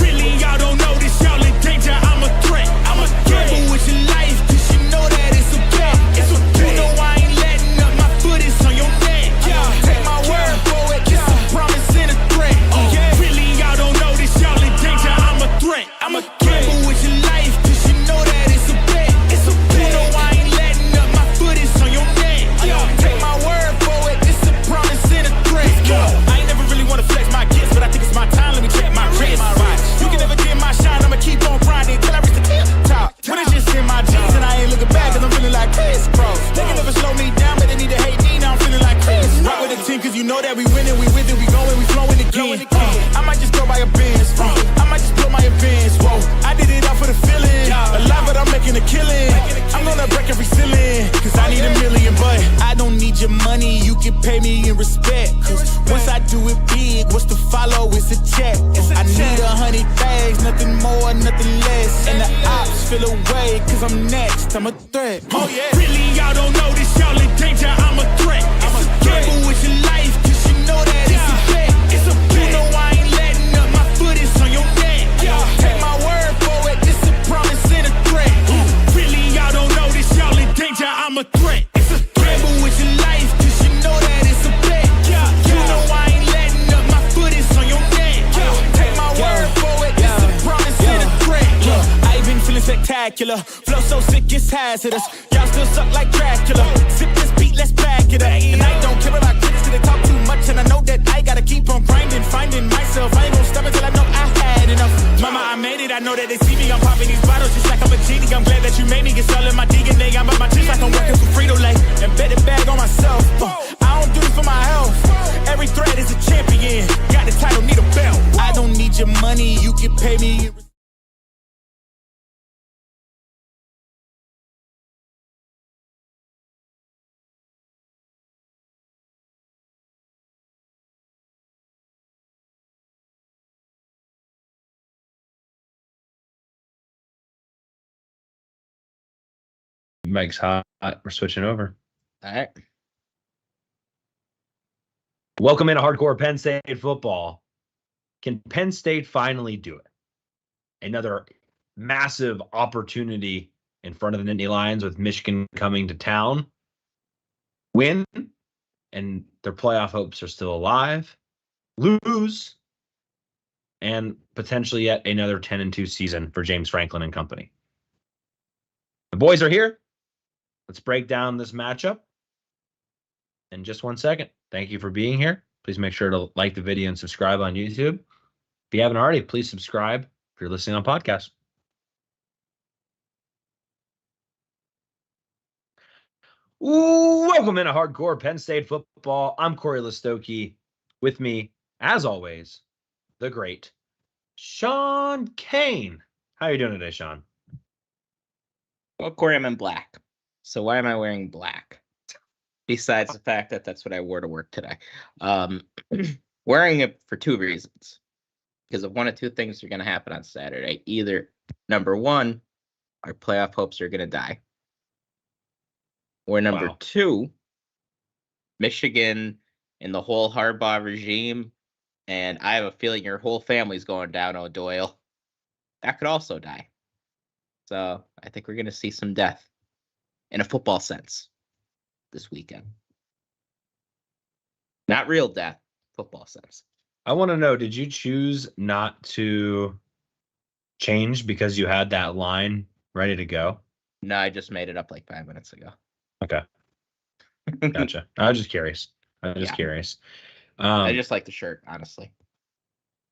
Really, y'all don't know this, y'all in danger, I'm a threat. I'm a gamble with your life, cause you know that it's a bet. It's a bet. You know I ain't letting up, my foot is on your neck. Take my word for it, it's a promise and a threat. Really, y'all don't know this, y'all in danger, I'm a threat. I'm a gamble with your life, cause you know that it's a bet. It's a bet. You know I ain't letting up, my foot is on your neck. Take my word for it, it's a promise and a threat. I ain't never really wanna flex my gifts, but I think it's my time, let me check my wrist. You can never get my shine, I'ma keep on grinding till I reach the top. When it's just in my jeans and I ain't looking back, cause I'm feeling like Chris Cross. They can never slow me down, but they need to hate me, now I'm feeling like Chris. Rock with the team, cause you know that we winning, we with it, we going, we flowing again. I might just go by a Benz, I might just blow my events, whoa. I did it all for the feeling, alive but I'm making a killing. I'm gonna break every ceiling, cause I need a million, but I don't need your money, you can pay me in respect. Cause once I do it big, what's to follow is a check. I need 100 bags, nothing more, nothing less. And the ops feel away, cause I'm next, I'm a threat. Oh yeah. Really, y'all don't know this, y'all in danger, I'm a threat. I'm a gamble with your life, cause you know that it's a bet. It's a bet. You know I ain't letting up, my foot is on your neck. Take my word for it, it's a promise and a threat. Really, y'all don't know this, y'all in danger, I'm a threat. It's a gamble with your life, cause you know that it's a bet. You know I ain't letting up, my foot is on your neck. Take my word for it, it's a promise and a threat. I ain't been feeling spectacular, flow so sick it's hazardous. Y'all still suck like Dracula. Sip this beat, let's back it up. And I don't care about critics cause they talk too much, and I know that I gotta keep on grinding, finding myself. I ain't gonna stop until I know I had enough. Mama, I made it, I know that they see me. I'm popping these bottles just like I'm a genie. I'm glad that you made me get all in my DNA. I'm up my chips like I'm working for Frito-Lay, and bet it bag on myself. I don't do this for my health. Every threat is a champion. Got the title, need a belt. I don't need your money, you can pay me. Mike's hot. We're switching over. All right. Welcome into Hardcore Penn State Football. Can Penn State finally do it? Another massive opportunity in front of the Nittany Lions with Michigan coming to town. Win, and their playoff hopes are still alive. Lose, and potentially yet another 10-2 season for James Franklin and company. The boys are here. Let's break down this matchup in just 1 second. Thank you for being here. Please make sure to like the video and subscribe on YouTube. If you haven't already, please subscribe if you're listening on podcast. Welcome into Hardcore Penn State Football. I'm Cory Lestochi. With me, as always, the great Sean Kane. How are you doing today, Sean? Well, Cory, I'm in black. So why am I wearing black? Besides the fact that that's what I wore to work today. Wearing it for two reasons. Because of one of two things are going to happen on Saturday. Either, number one, our playoff hopes are going to die. Or number two, Michigan and the whole Harbaugh regime, and I have a feeling your whole family's going down, O'Doyle. That could also die. So I think we're going to see some death in a football sense this weekend. Not real death, football sense. I want to know, did you choose not to change because you had that line ready to go? No, I just made it up like 5 minutes ago. Okay. Gotcha. I was just curious. I just like the shirt, honestly.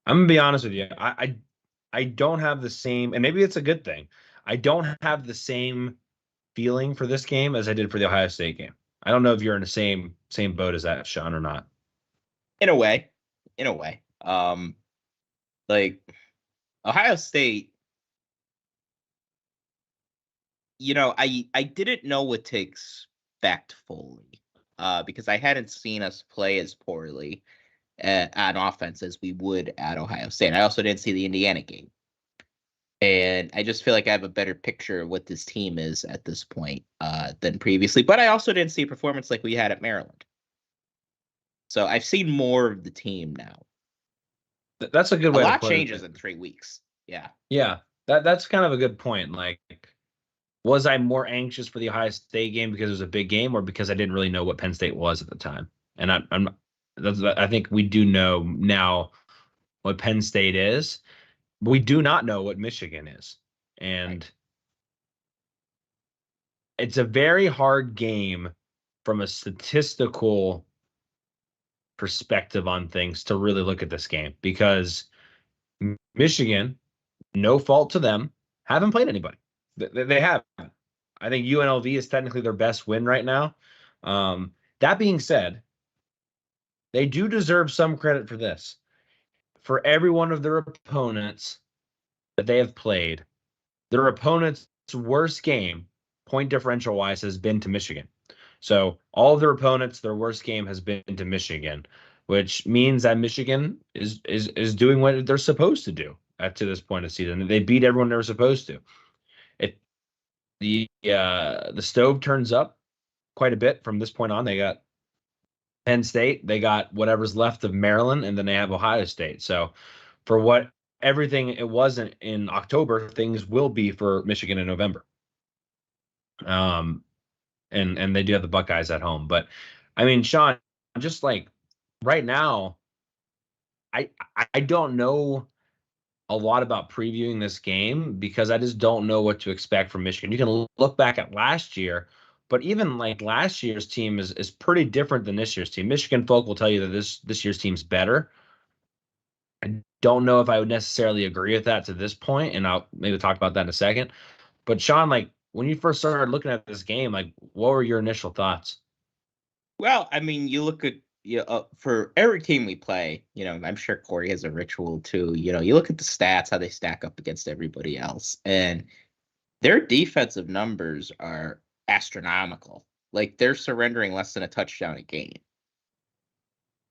I'm going to be honest with you. I don't have the same, and maybe it's a good thing. I don't have the same feeling for this game as I did for the Ohio State game. I don't know if you're in the same boat as that, Sean, or not. In a way. Like Ohio State, I didn't know what to expect fully because I hadn't seen us play as poorly on offense as we would at Ohio State. I also didn't see the Indiana game. And I just feel like I have a better picture of what this team is at this point than previously. But I also didn't see a performance like we had at Maryland. So I've seen more of the team now. That's a good way A to lot put it. changes in 3 weeks. Yeah. Yeah, that's kind of a good point. Like, was I more anxious for the Ohio State game because it was a big game, or because I didn't really know what Penn State was at the time? And I think we do know now what Penn State is. But we do not know what Michigan is, and Right. it's a very hard game from a statistical perspective on things to really look at this game, because Michigan, no fault to them, haven't played anybody. They haven't. I think UNLV is technically their best win right now. That being said, they do deserve some credit for this. For every one of their opponents that they have played, their opponent's worst game, point differential wise, has been to Michigan. So all of their opponents, their worst game has been to Michigan, which means that Michigan is doing what they're supposed to do to this point of the season. They beat everyone they were supposed to. The stove turns up quite a bit from this point on. They got Penn State, they got whatever's left of Maryland, and then they have Ohio State. So for what everything it wasn't in October, things will be for Michigan in November. And they do have the Buckeyes at home. But I mean, Sean, just like right now, I don't know a lot about previewing this game because I just don't know what to expect from Michigan. You can look back at last year, but even like last year's team is pretty different than this year's team. Michigan folk will tell you that this year's team's better. I don't know if I would necessarily agree with that to this point, and I'll maybe talk about that in a second. But Sean, like when you first started looking at this game, like what were your initial thoughts? Well, I mean, you look at for every team we play, I'm sure Cory has a ritual too. You look at the stats, how they stack up against everybody else, and their defensive numbers are astronomical. Like they're surrendering less than a touchdown a game.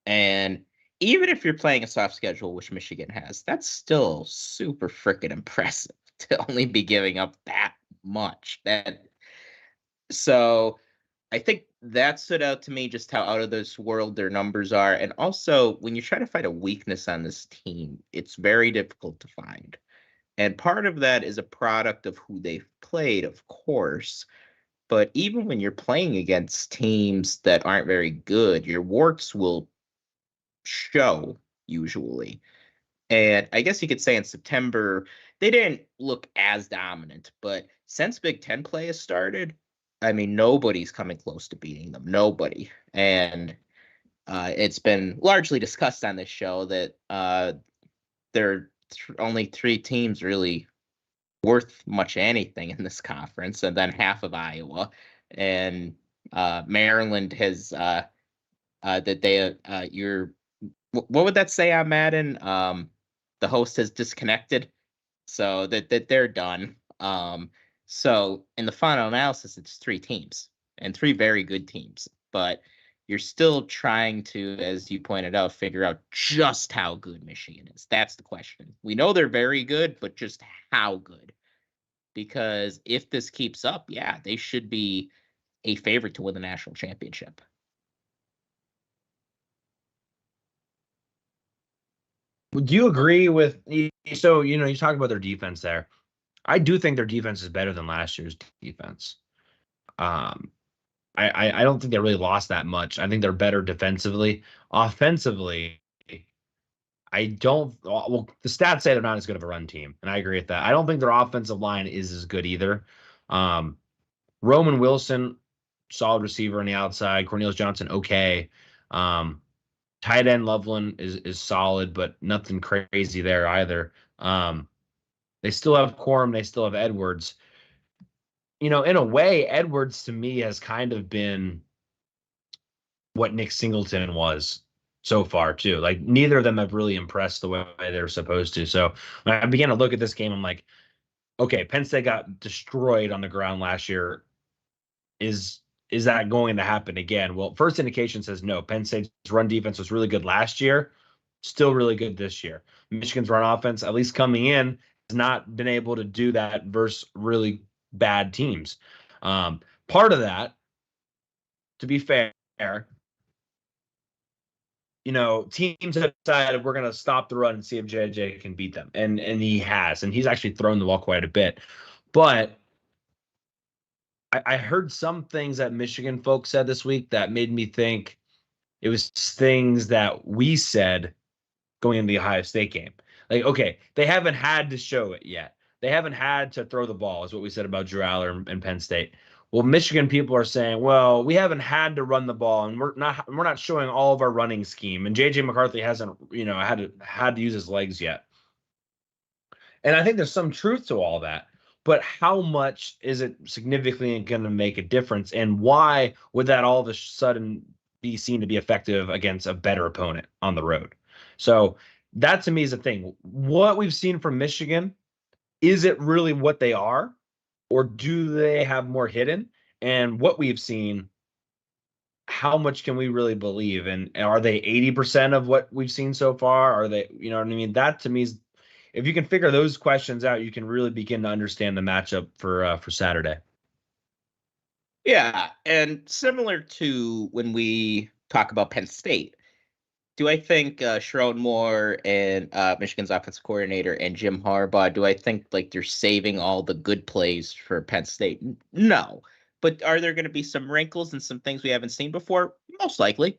And even if you're playing a soft schedule, which Michigan has, that's still super freaking impressive to only be giving up that much. So I think that stood out to me, just how out of this world their numbers are. And also, when you try to find a weakness on this team, it's very difficult to find. And part of that is a product of who they've played, of course. But even when you're playing against teams that aren't very good, your warts will show usually. And I guess you could say in September, they didn't look as dominant. But since Big Ten play has started, I mean, nobody's coming close to beating them. Nobody. And it's been largely discussed on this show that there are only 3 teams really worth much anything in this conference, and then half of Iowa. And Maryland has that they what would that say on Madden? The host has disconnected, so that they're done. So in the final analysis, it's 3 teams and 3 very good teams, but you're still trying to, as you pointed out, figure out just how good Michigan is. That's the question. We know they're very good, but just how good? Because if this keeps up, yeah, they should be a favorite to win the national championship. Do you agree with, so, you talk about their defense there. I do think their defense is better than last year's defense. I don't think they really lost that much. I think they're better defensively. Offensively, I don't. Well, the stats say they're not as good of a run team, and I agree with that. I don't think their offensive line is as good either. Roman Wilson, solid receiver on the outside. Cornelius Johnson, okay. Tight end Loveland is solid, but nothing crazy there either. They still have Corum. They still have Edwards. In a way, Edwards to me has kind of been what Nick Singleton was so far too. Like neither of them have really impressed the way they're supposed to. So when I began to look at this game, I'm like, okay, Penn State got destroyed on the ground last year. Is that going to happen again? Well, first indication says no. Penn State's run defense was really good last year, still really good this year. Michigan's run offense, at least coming in, not been able to do that versus really bad teams. Part of that, to be fair, teams have decided we're going to stop the run and see if JJ can beat them. And he has. And he's actually thrown the ball quite a bit. But I heard some things that Michigan folks said this week that made me think it was things that we said going into the Ohio State game. Like, okay, they haven't had to show it yet. They haven't had to throw the ball, is what we said about Drew Aller and Penn State. Well, Michigan people are saying, well, we haven't had to run the ball, and we're not showing all of our running scheme. And JJ McCarthy hasn't, had to use his legs yet. And I think there's some truth to all that. But how much is it significantly going to make a difference? And why would that all of a sudden be seen to be effective against a better opponent on the road? So that to me is the thing. What we've seen from Michigan, is it really what they are? Or do they have more hidden? And what we've seen, how much can we really believe? And are they 80% of what we've seen so far? Are they, you know what I mean? That to me is, if you can figure those questions out, you can really begin to understand the matchup for Saturday. Yeah, and similar to when we talk about Penn State, do I think Sherrone Moore and Michigan's offensive coordinator and Jim Harbaugh, do I think like they're saving all the good plays for Penn State? No. But are there going to be some wrinkles and some things we haven't seen before? Most likely,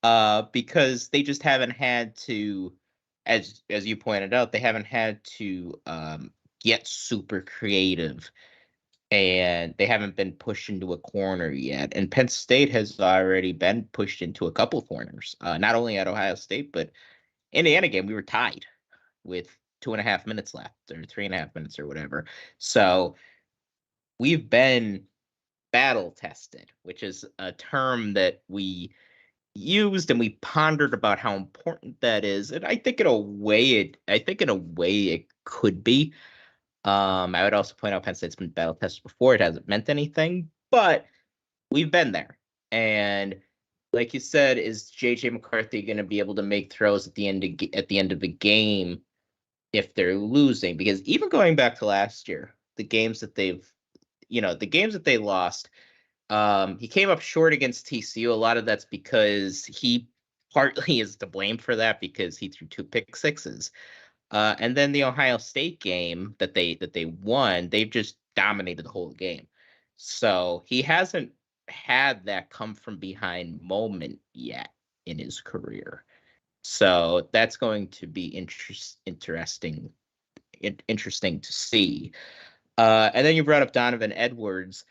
because they just haven't had to, as you pointed out, they haven't had to get super creative, and they haven't been pushed into a corner yet. And Penn State has already been pushed into a couple of corners, not only at Ohio State, but Indiana game, we were tied with 2.5 minutes left, or 3.5 minutes, or whatever. So we've been battle tested, which is a term that we used and we pondered about how important that is. And I think in a way it could be. I would also point out Penn State's been battle tested before. It hasn't meant anything, but we've been there. And like you said, is JJ McCarthy going to be able to make throws at the end of the game if they're losing? Because even going back to last year, the games that they lost, he came up short against TCU. A lot of that's because he partly is to blame for that, because he threw 2 pick sixes. And then the Ohio State game that they won, they've just dominated the whole game. So he hasn't had that come from behind moment yet in his career. So that's going to be interesting to see. And then you brought up Donovan Edwards.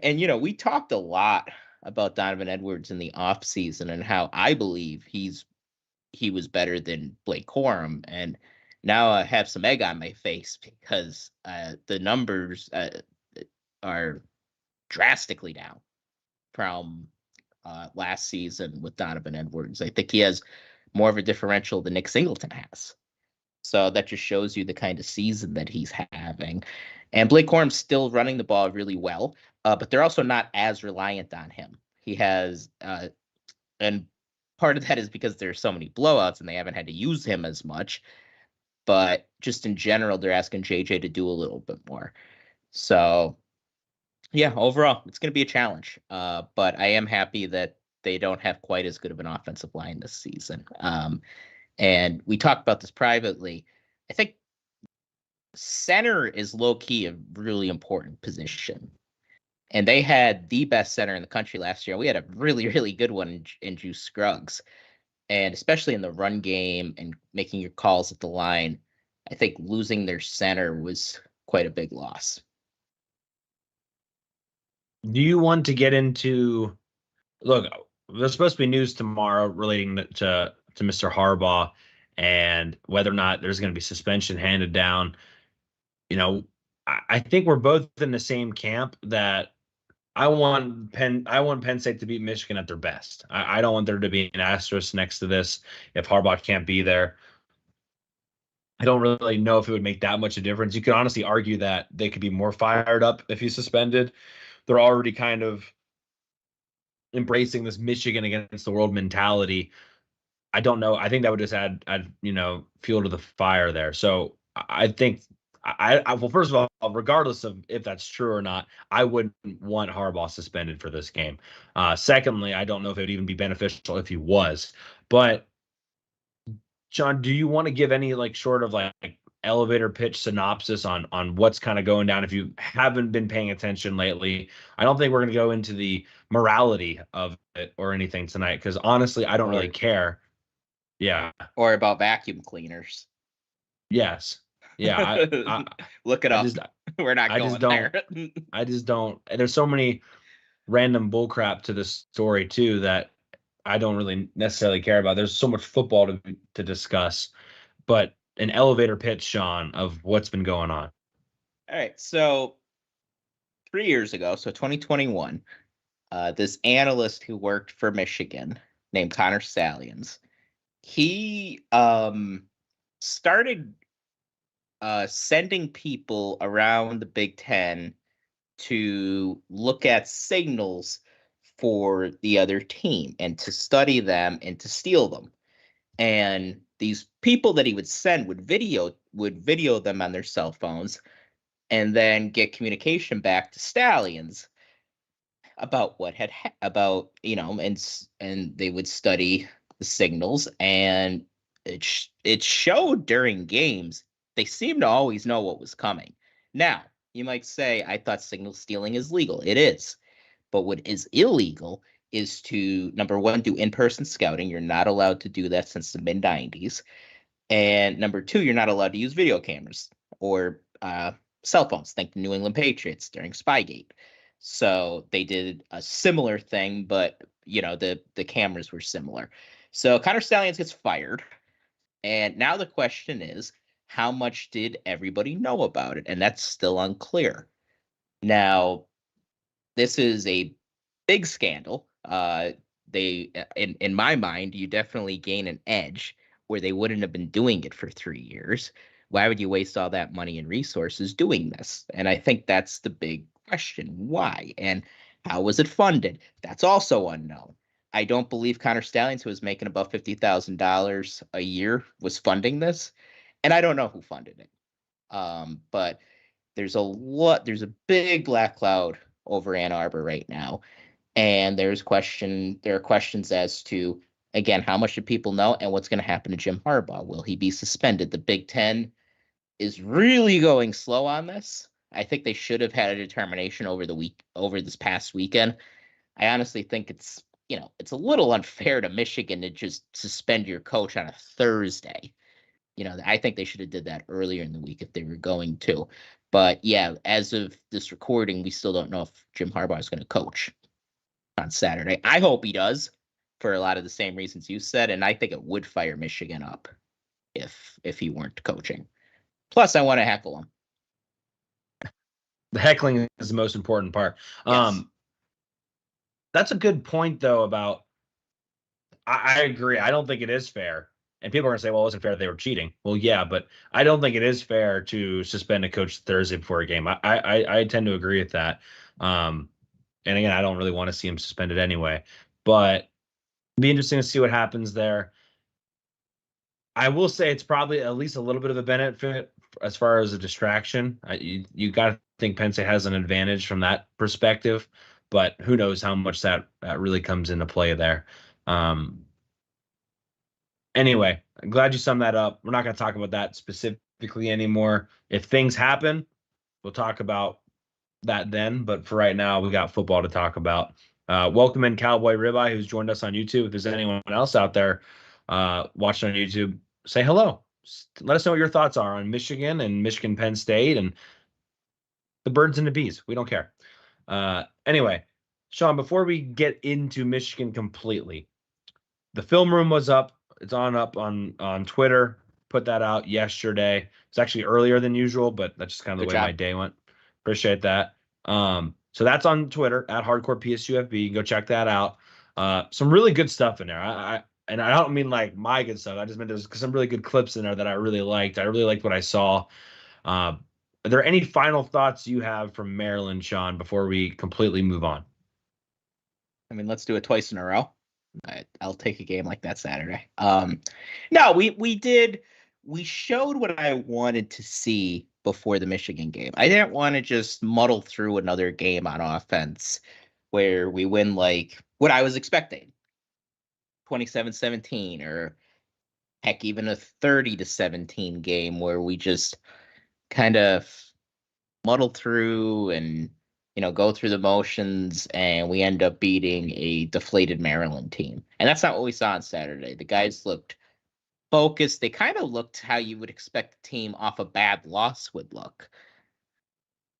And, we talked a lot about Donovan Edwards in the offseason and how I believe he was better than Blake Corum. And now I have some egg on my face because the numbers are drastically down from last season with Donovan Edwards. I think he has more of a differential than Nick Singleton has. So that just shows you the kind of season that he's having. And Blake Corum's still running the ball really well, but they're also not as reliant on him. He has, and part of that is because there's so many blowouts and they haven't had to use him as much. But just in general, they're asking JJ to do a little bit more. So, yeah, overall, it's going to be a challenge. But I am happy that they don't have quite as good of an offensive line this season. And we talked about this privately. I think center is low-key a really important position. And they had the best center in the country last year. We had a really, really good one in Juice Scruggs. And especially in the run game and making your calls at the line, I think losing their center was quite a big loss. Do you want to get into – look, there's supposed to be news tomorrow relating to Mr. Harbaugh and whether or not there's going to be suspension handed down. I think we're both in the same camp that I want Penn State to beat Michigan at their best. I don't want there to be an asterisk next to this if Harbaugh can't be there. I don't really know if it would make that much of a difference. You could honestly argue that they could be more fired up if he's suspended. They're already kind of embracing this Michigan against the world mentality. I don't know. I think that would just add fuel to the fire there. So I think well, first of all, regardless of if that's true or not, I wouldn't want Harbaugh suspended for this game. Secondly, I don't know if it would even be beneficial if he was. But John, do you want to give any like sort of like elevator pitch synopsis on what's kind of going down if you haven't been paying attention lately? I don't think we're going to go into the morality of it or anything tonight because honestly, I don't really care. Yeah. Or about vacuum cleaners. Yes. Yeah. Look it up. We're not going there. I just don't. There's so many random bullcrap to this story too that I don't really necessarily care about. There's so much football to discuss, but an elevator pitch, Sean, of what's been going on. All right. So 3 years ago, so 2021, this analyst who worked for Michigan named Connor Stallions, he started sending people around the Big Ten to look at signals for the other team and to study them and to steal them. And these people that he would send would video them on their cell phones and then get communication back to Stallions about what had about, you know, and they would study the signals, and it showed during games they seemed to always know what was coming. Now, you might say, I thought signal stealing is legal. It is. But what is illegal is to, number one, do in-person scouting. You're not allowed to do that since the mid-90s. And number two, you're not allowed to use video cameras or cell phones. Think the New England Patriots during Spygate. So they did a similar thing, but, you know, the cameras were similar. So Connor Stallions gets fired. And now the question is, how much did everybody know about it? And that's still unclear. Now, this is a big scandal. They, in my mind, you definitely gain an edge where they wouldn't have been doing it for 3 years. Why would you waste all that money and resources doing this? And I think that's the big question. Why? And how was it funded? That's also unknown. I don't believe Connor Stallions, who was making about $50,000 a year, was funding this. And I don't know who funded it. But there's a big black cloud over Ann Arbor right now. And there are questions as to, again, how much do people know and what's going to happen to Jim Harbaugh? Will he be suspended? The Big Ten is really going slow on this. I think they should have had a determination over this past weekend. I honestly think it's a little unfair to Michigan to just suspend your coach on a Thursday. I think they should have did that earlier in the week if they were going to. But yeah, as of this recording, we still don't know if Jim Harbaugh is going to coach on Saturday. I hope he does for a lot of the same reasons you said, and I think it would fire Michigan up if he weren't coaching. Plus, I want to heckle him. The heckling is the most important part. Yes. That's a good point, though, about I agree. I don't think it is fair. And people are going to say, well, it wasn't fair that they were cheating. Well, yeah, but I don't think it is fair to suspend a coach Thursday before a game. I tend to agree with that. And again, I don't really want to see him suspended anyway. But it'd be interesting to see what happens there. I will say it's probably at least a little bit of a benefit as far as a distraction. You got to think Penn State has an advantage from that perspective. But who knows how much that really comes into play there. Anyway, I'm glad you summed that up. We're not going to talk about that specifically anymore. If things happen, we'll talk about that then. But for right now, we got football to talk about. Welcome in Cowboy Ribeye, who's joined us on YouTube. If there's anyone else out there watching on YouTube, say hello. Let us know what your thoughts are on Michigan and Michigan Penn State and the birds and the bees. We don't care. Anyway, Sean, before we get into Michigan completely, the film room was up. It's up on Twitter. Put that out yesterday. It's actually earlier than usual, but that's just kind of the way my day went. Appreciate that. So that's on Twitter at Hardcore PSUFB. You can go check that out. Some really good stuff in there. I don't mean like my good stuff. I just meant there's some really good clips in there that I really liked. I really liked what I saw. Are there any final thoughts you have from Maryland, Sean, before we completely move on? I mean, let's do it twice in a row. I'll take a game like that Saturday. No, we did we showed what I wanted to see before the Michigan game. I didn't want to just muddle through another game on offense where we win like what I was expecting. 27-17 or heck, even a 30-17 game where we just kind of muddle through and go through the motions, and we end up beating a deflated Maryland team. And that's not what we saw on Saturday. The guys looked focused. They kind of looked how you would expect a team off a bad loss would look.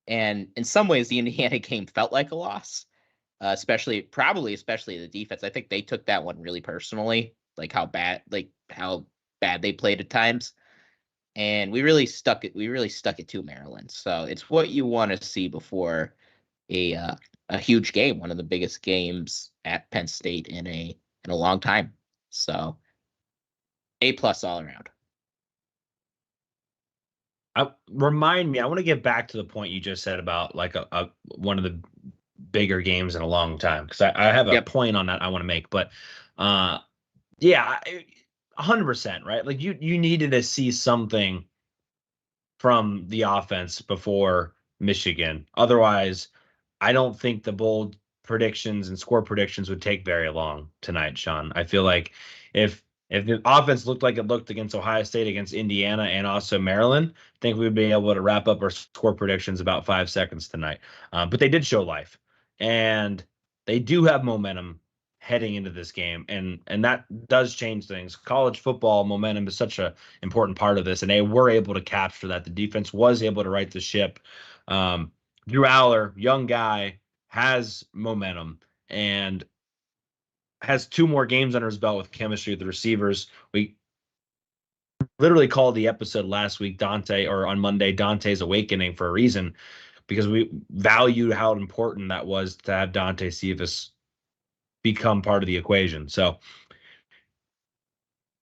And in some ways, the Indiana game felt like a loss, especially the defense. I think they took that one really personally, like how bad they played at times. And we really stuck it to Maryland. So it's what you want to see before a huge game, one of the biggest games at Penn State in a long time. So A+ all around. I want to get back to the point you just said about like a one of the bigger games in a long time, because I have a point on that I want to make. But yeah, 100%, right? Like you needed to see something from the offense before Michigan. Otherwise, I don't think the bold predictions and score predictions would take very long tonight, Sean. I feel like if the offense looked like it looked against Ohio State, against Indiana, and also Maryland, I think we would be able to wrap up our score predictions about 5 seconds tonight. But they did show life, and they do have momentum heading into this game, and that does change things. College football momentum is such an important part of this, and they were able to capture that. The defense was able to right the ship. Drew Aller, young guy, has momentum and has 2 more games under his belt with chemistry with the receivers. We literally called the episode last week on Monday, Dante's Awakening, for a reason, because we valued how important that was to have Dante Cephas become part of the equation. So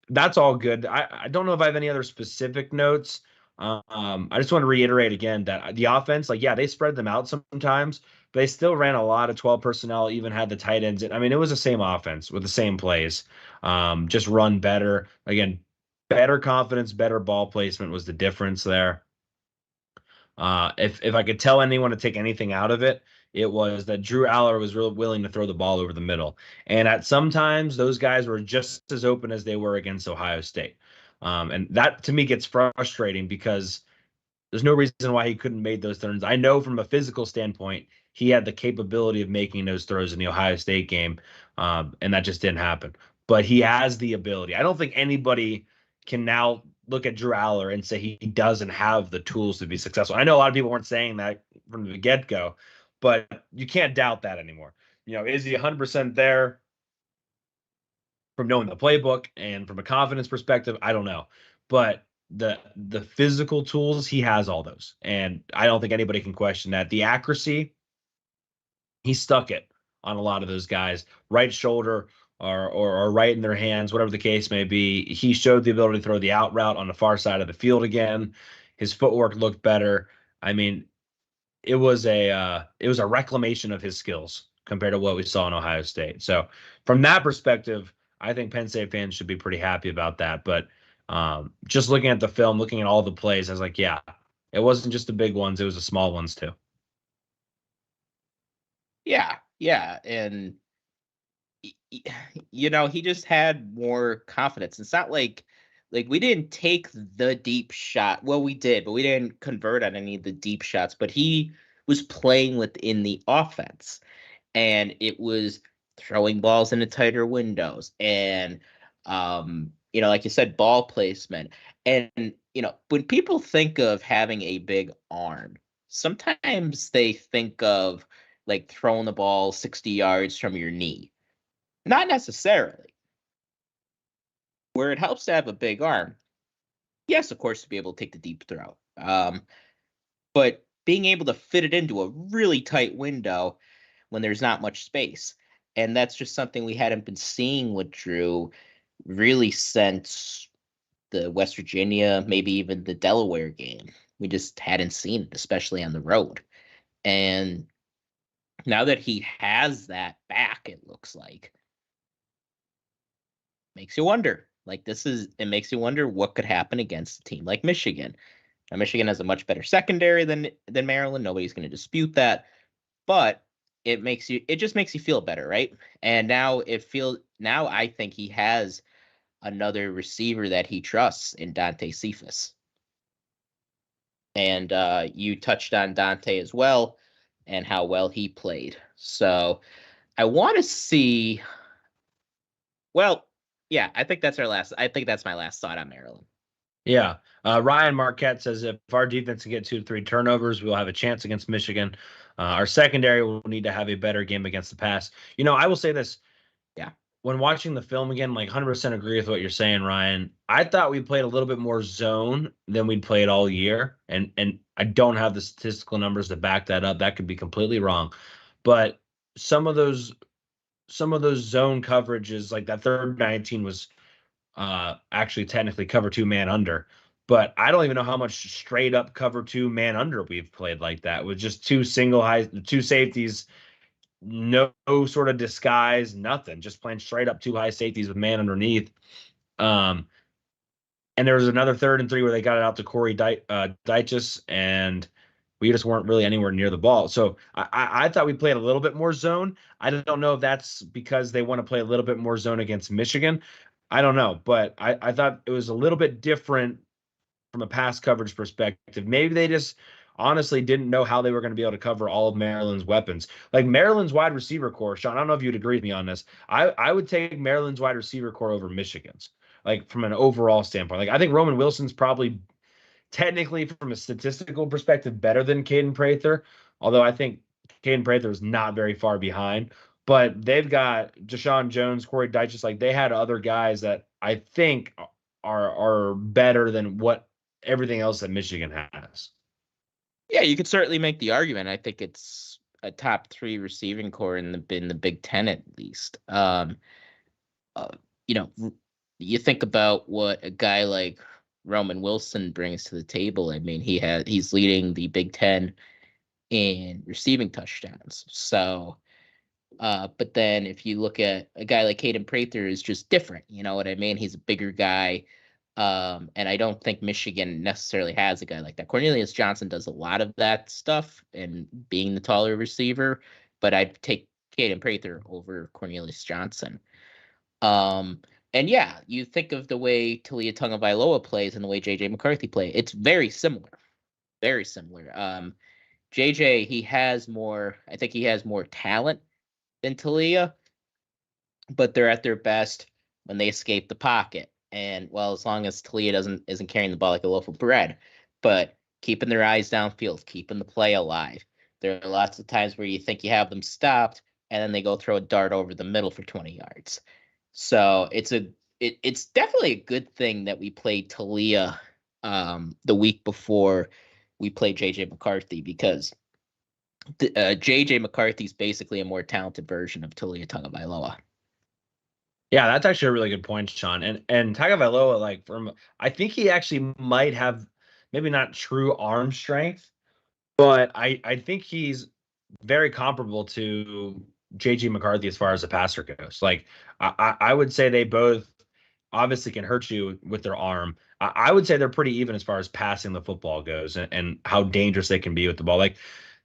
that's all good. I don't know if I have any other specific notes. I just want to reiterate again that the offense, they spread them out sometimes, but they still ran a lot of 12 personnel, even had the tight ends. I mean, it was the same offense with the same plays, just run better. Again, better confidence, better ball placement was the difference there. If I could tell anyone to take anything out of it, it was that Drew Aller was really willing to throw the ball over the middle. And at sometimes those guys were just as open as they were against Ohio State. And that to me gets frustrating, because there's no reason why he couldn't make those turns. I know from a physical standpoint, he had the capability of making those throws in the Ohio State game, and that just didn't happen. But he has the ability. I don't think anybody can now look at Drew Aller and say he doesn't have the tools to be successful. I know a lot of people weren't saying that from the get-go, but you can't doubt that anymore. Is he 100% there from knowing the playbook and from a confidence perspective? I don't know. But the physical tools, he has all those. And I don't think anybody can question that. The accuracy, he stuck it on a lot of those guys. Right shoulder or right in their hands, whatever the case may be. He showed the ability to throw the out route on the far side of the field again. His footwork looked better. I mean, it was a reclamation of his skills compared to what we saw in Ohio State. So from that perspective, I think Penn State fans should be pretty happy about that. But just looking at the film, looking at all the plays, I was like, yeah, it wasn't just the big ones. It was the small ones too. Yeah. And, he just had more confidence. It's not like we didn't take the deep shot. Well, we did, but we didn't convert on any of the deep shots. But he was playing within the offense, and it was throwing balls into tighter windows, and like you said, ball placement. And when people think of having a big arm, sometimes they think of like throwing the ball 60 yards from your knee. Not necessarily. Where it helps to have a big arm, yes, of course, to be able to take the deep throw. But being able to fit it into a really tight window when there's not much space. And that's just something we hadn't been seeing with Drew really since the West Virginia, maybe even the Delaware game. We just hadn't seen it, especially on the road. And now that he has that back, it looks like, makes you wonder. Like it makes you wonder what could happen against a team like Michigan. Now, Michigan has a much better secondary than Maryland. Nobody's going to dispute that, but it just makes you feel better, right? And now I think he has another receiver that he trusts in Dante Cephas. And you touched on Dante as well and how well he played. So I want to see. Well, yeah, I think that's my last thought on Maryland. Yeah. Ryan Marquette says if our defense can get 2 to 3 turnovers, we'll have a chance against Michigan. Our secondary will need to have a better game against the pass. I will say this. Yeah. When watching the film again, like 100% agree with what you're saying, Ryan. I thought we played a little bit more zone than we'd played all year. And I don't have the statistical numbers to back that up. That could be completely wrong. But some of those zone coverages, like that third 19 was actually technically cover 2 man under. But I don't even know how much straight up cover 2 man under we've played like that with just 2 safeties, no sort of disguise, nothing, just playing straight up 2 high safeties with man underneath. And there was another 3rd and 3 where they got it out to Cory Shawn, and we just weren't really anywhere near the ball. So I thought we played a little bit more zone. I don't know if that's because they want to play a little bit more zone against Michigan. I don't know, but I thought it was a little bit different from a pass coverage perspective. Maybe they just honestly didn't know how they were going to be able to cover all of Maryland's weapons. Like Maryland's wide receiver core, Sean, I don't know if you'd agree with me on this. I would take Maryland's wide receiver core over Michigan's, like from an overall standpoint. Like I think Roman Wilson's probably technically from a statistical perspective better than Caden Prather, although I think Caden Prather is not very far behind. But they've got Deshaun Jones, Corey Dyches, like they had other guys that I think are better than what everything else that Michigan has. Yeah, you could certainly make the argument. I think it's a top 3 receiving core in the Big Ten at least. You think about what a guy like Roman Wilson brings to the table. I mean, he's leading the Big Ten in receiving touchdowns. So, but then if you look at a guy like Caden Prather is just different. You know what I mean? He's a bigger guy. And I don't think Michigan necessarily has a guy like that. Cornelius Johnson does a lot of that stuff and being the taller receiver, but I'd take Caden Prather over Cornelius Johnson. And yeah, you think of the way Talia Tagovailoa plays and the way JJ McCarthy play. It's very similar. Very similar. JJ, I think he has more talent than Talia, but they're at their best when they escape the pocket. And well, as long as Talia isn't carrying the ball like a loaf of bread, but keeping their eyes downfield, keeping the play alive. There are lots of times where you think you have them stopped, and then they go throw a dart over the middle for 20 yards. So it's definitely a good thing that we played Talia the week before we played JJ McCarthy, because JJ McCarthy's basically a more talented version of Talia Tagovailoa. Yeah, that's actually a really good point, Sean. And Tagovailoa, like I think he actually might have maybe not true arm strength, but I think he's very comparable to JJ McCarthy as far as the passer goes. Like I would say they both obviously can hurt you with their arm. I would say they're pretty even as far as passing the football goes and how dangerous they can be with the ball. Like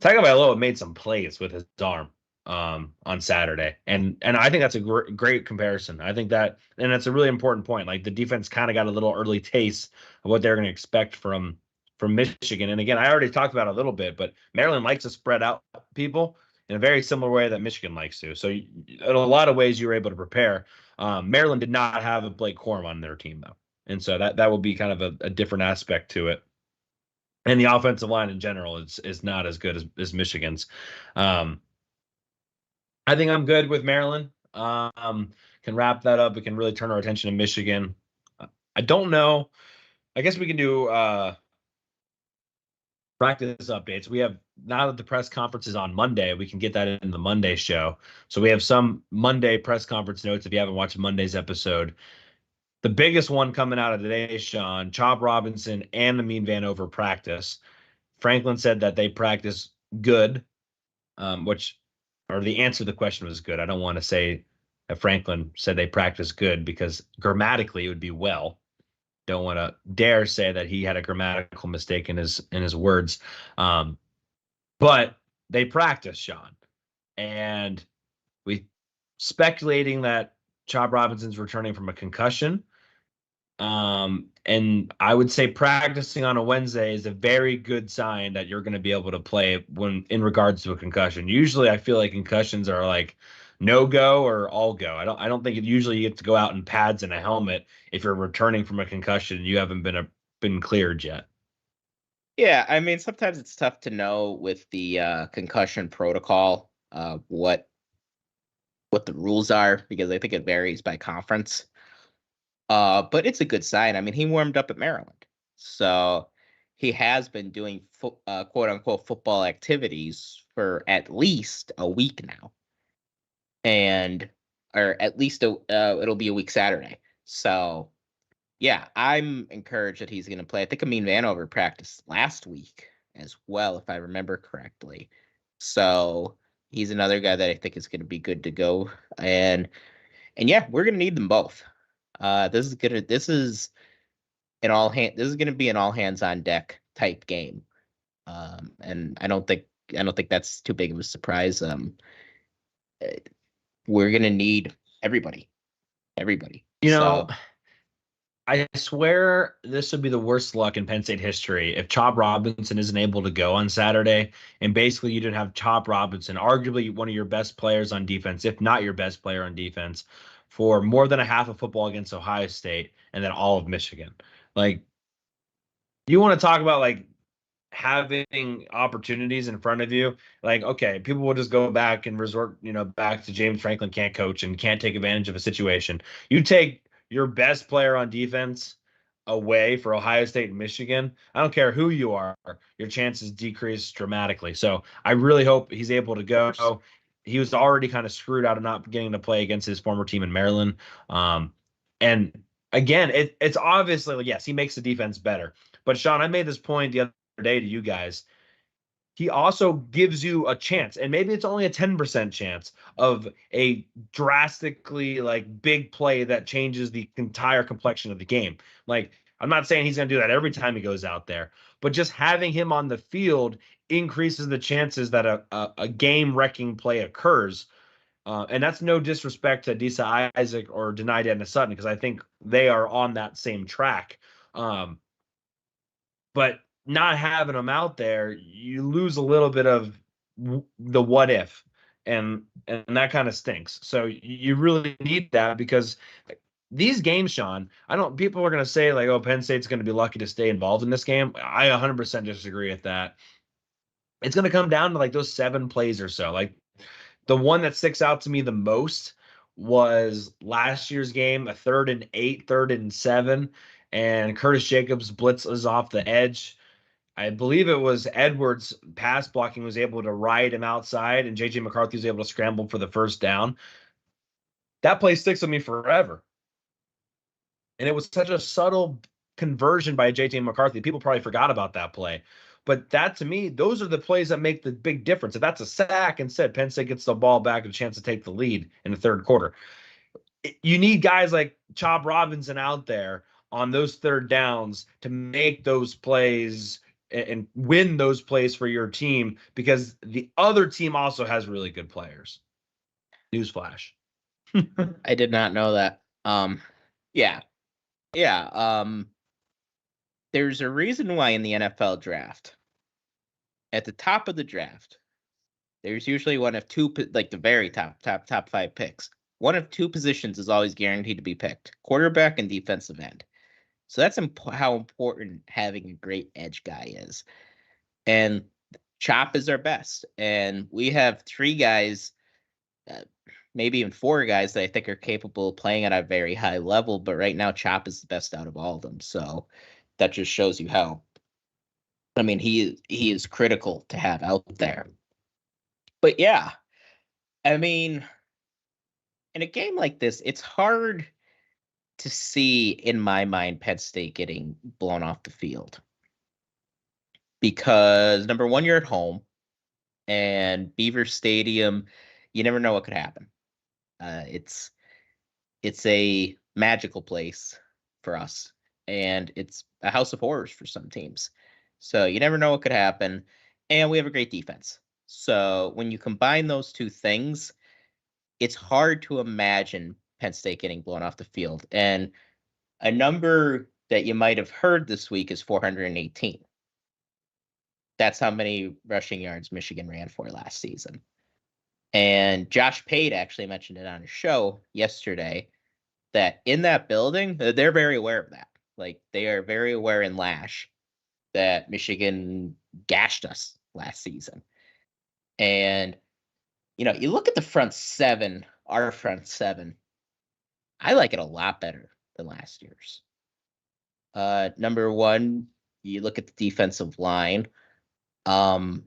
Tagovailoa made some plays with his arm on Saturday, and I think that's a great comparison. I think that, and that's a really important point. Like the defense kind of got a little early taste of what they're going to expect from Michigan. And again, I already talked about it a little bit, but Maryland likes to spread out people in a very similar way that Michigan likes to. So in a lot of ways, you were able to prepare. Maryland did not have a Blake Corum on their team though, and so that will be kind of a different aspect to it. And the offensive line in general is not as good as Michigan's. I think I'm good with Maryland. Can wrap that up. We can really turn our attention to Michigan. I don't know. I guess we can do practice updates. We have, now that the press conference is on Monday, we can get that in the Monday show. So we have some Monday press conference notes if you haven't watched Monday's episode. The biggest one coming out of today, Sean, Chop Robinson and Amin Vanover practice. Franklin said that they practice good, or the answer to the question was good. I don't want to say Franklin said they practiced good because grammatically it would be well. Don't want to dare say that he had a grammatical mistake in his words. But they practiced, Sean. And we speculating that Chop Robinson's returning from a concussion. And I would say practicing on a Wednesday is a very good sign that you're going to be able to play when in regards to a concussion. Usually I feel like concussions are like no go or all go. I don't think usually you get to go out in pads and a helmet if you're returning from a concussion and you haven't been cleared yet. Yeah, I mean, sometimes it's tough to know with the concussion protocol what the rules are, because I think it varies by conference. But it's a good sign. I mean, he warmed up at Maryland, so he has been doing quote unquote football activities for at least a week now, or at least it'll be a week Saturday. So yeah, I'm encouraged that he's going to play. I think Amin Vanover practiced last week as well, if I remember correctly. So he's another guy that I think is going to be good to go. And yeah, we're going to need them both. This is going to be an all hands on deck type game. And I don't think that's too big of a surprise. We're going to need everybody. You know, I swear this would be the worst luck in Penn State history if Chop Robinson isn't able to go on Saturday, and basically you didn't have Chop Robinson, arguably one of your best players on defense, if not your best player on defense, for more than a half of football against Ohio State and then all of Michigan. Like, you want to talk about like having opportunities in front of you, like, okay, people will just go back and resort, back to James Franklin can't coach and can't take advantage of a situation. You take your best player on defense away for Ohio State and Michigan, I don't care who you are, your chances decrease dramatically. So I really hope he's able to go. He was already kind of screwed out of not getting to play against his former team in Maryland. And again, it's obviously, like, yes, he makes the defense better. But Sean, I made this point the other day to you guys. He also gives you a chance, and maybe it's only a 10% chance of a drastically like big play that changes the entire complexion of the game. Like, I'm not saying he's going to do that every time he goes out there, but just having him on the field increases the chances that a game-wrecking play occurs. And that's no disrespect to Adisa Isaac or Denai Dennis Sutton, because I think they are on that same track. But not having them out there, you lose a little bit of the what if, and that kind of stinks. So you really need that, because these games, Sean, people are going to say like, oh, Penn State's going to be lucky to stay involved in this game. I 100% disagree with that. It's going to come down to like those 7 plays or so. Like, the one that sticks out to me the most was last year's game, a 3rd and 8, 3rd and 7, and Curtis Jacobs blitzes off the edge. I believe it was Edwards pass blocking was able to ride him outside, and JJ McCarthy was able to scramble for the first down. That play sticks with me forever. And it was such a subtle conversion by JJ McCarthy. People probably forgot about that play. But that, to me, those are the plays that make the big difference. If that's a sack, instead Penn State gets the ball back and a chance to take the lead in the third quarter. You need guys like Chop Robinson out there on those third downs to make those plays and win those plays for your team, because the other team also has really good players. Newsflash. I did not know that. Yeah. There's a reason why in the NFL draft, at the top of the draft, there's usually one of two, like the very top 5 picks. One of 2 positions is always guaranteed to be picked: quarterback and defensive end. So that's how important having a great edge guy is. And Chop is our best. And we have 3 guys, maybe even 4 guys that I think are capable of playing at a very high level. But right now, Chop is the best out of all of them. So that just shows you how, I mean, he is critical to have out there. But yeah, I mean, in a game like this, it's hard to see, in my mind, Penn State getting blown off the field. Because, number one, you're at home, and Beaver Stadium, you never know what could happen. It's it's a magical place for us, and it's a house of horrors for some teams. So you never know what could happen, and we have a great defense. So when you combine those two things, it's hard to imagine Penn State getting blown off the field. And a number that you might have heard this week is 418. That's how many rushing yards Michigan ran for last season. And Josh Pate actually mentioned it on his show yesterday that in that building, they're very aware of that. Like, they are very aware in Lash that Michigan gashed us last season. And, you look at the front seven, our front seven, I like it a lot better than last year's. Number one, you look at the defensive line. Devon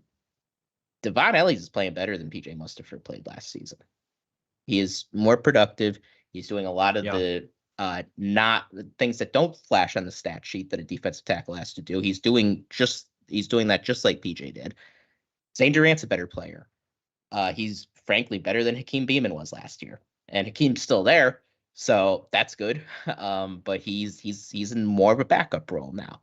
Ellies is playing better than PJ Mustipher played last season. He is more productive. He's doing a lot of the not things that don't flash on the stat sheet that a defensive tackle has to do. He's doing that just like PJ did. Zane Durant's a better player. He's frankly better than Hakeem Beamon was last year, and Hakeem's still there, so that's good. But he's in more of a backup role now.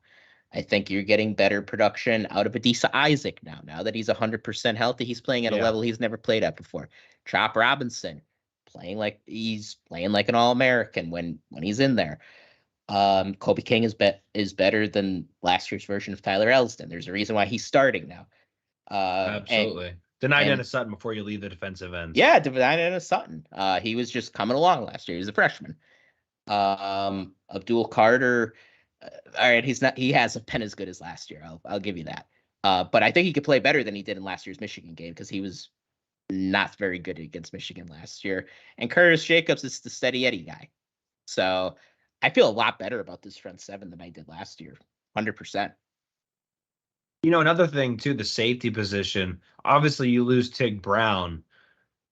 I think you're getting better production out of Adisa Isaac now. Now that he's 100% healthy, he's playing at a level he's never played at before. Chop Robinson playing like an All-American when he's in there. Kobe King is better than last year's version of Tyler Elston. There's a reason why he's starting now. Absolutely. Deny Dennis Sutton before you leave the defensive end. Yeah, deny Dennis Sutton. He was just coming along last year. He was a freshman. Abdul Carter. All right, he hasn't been as good as last year. I'll give you that. But I think he could play better than he did in last year's Michigan game because he was not very good against Michigan last year. And Curtis Jacobs is the steady Eddie guy. So I feel a lot better about this front seven than I did last year. 100%. Another thing too, the safety position. Obviously, you lose Tig Brown,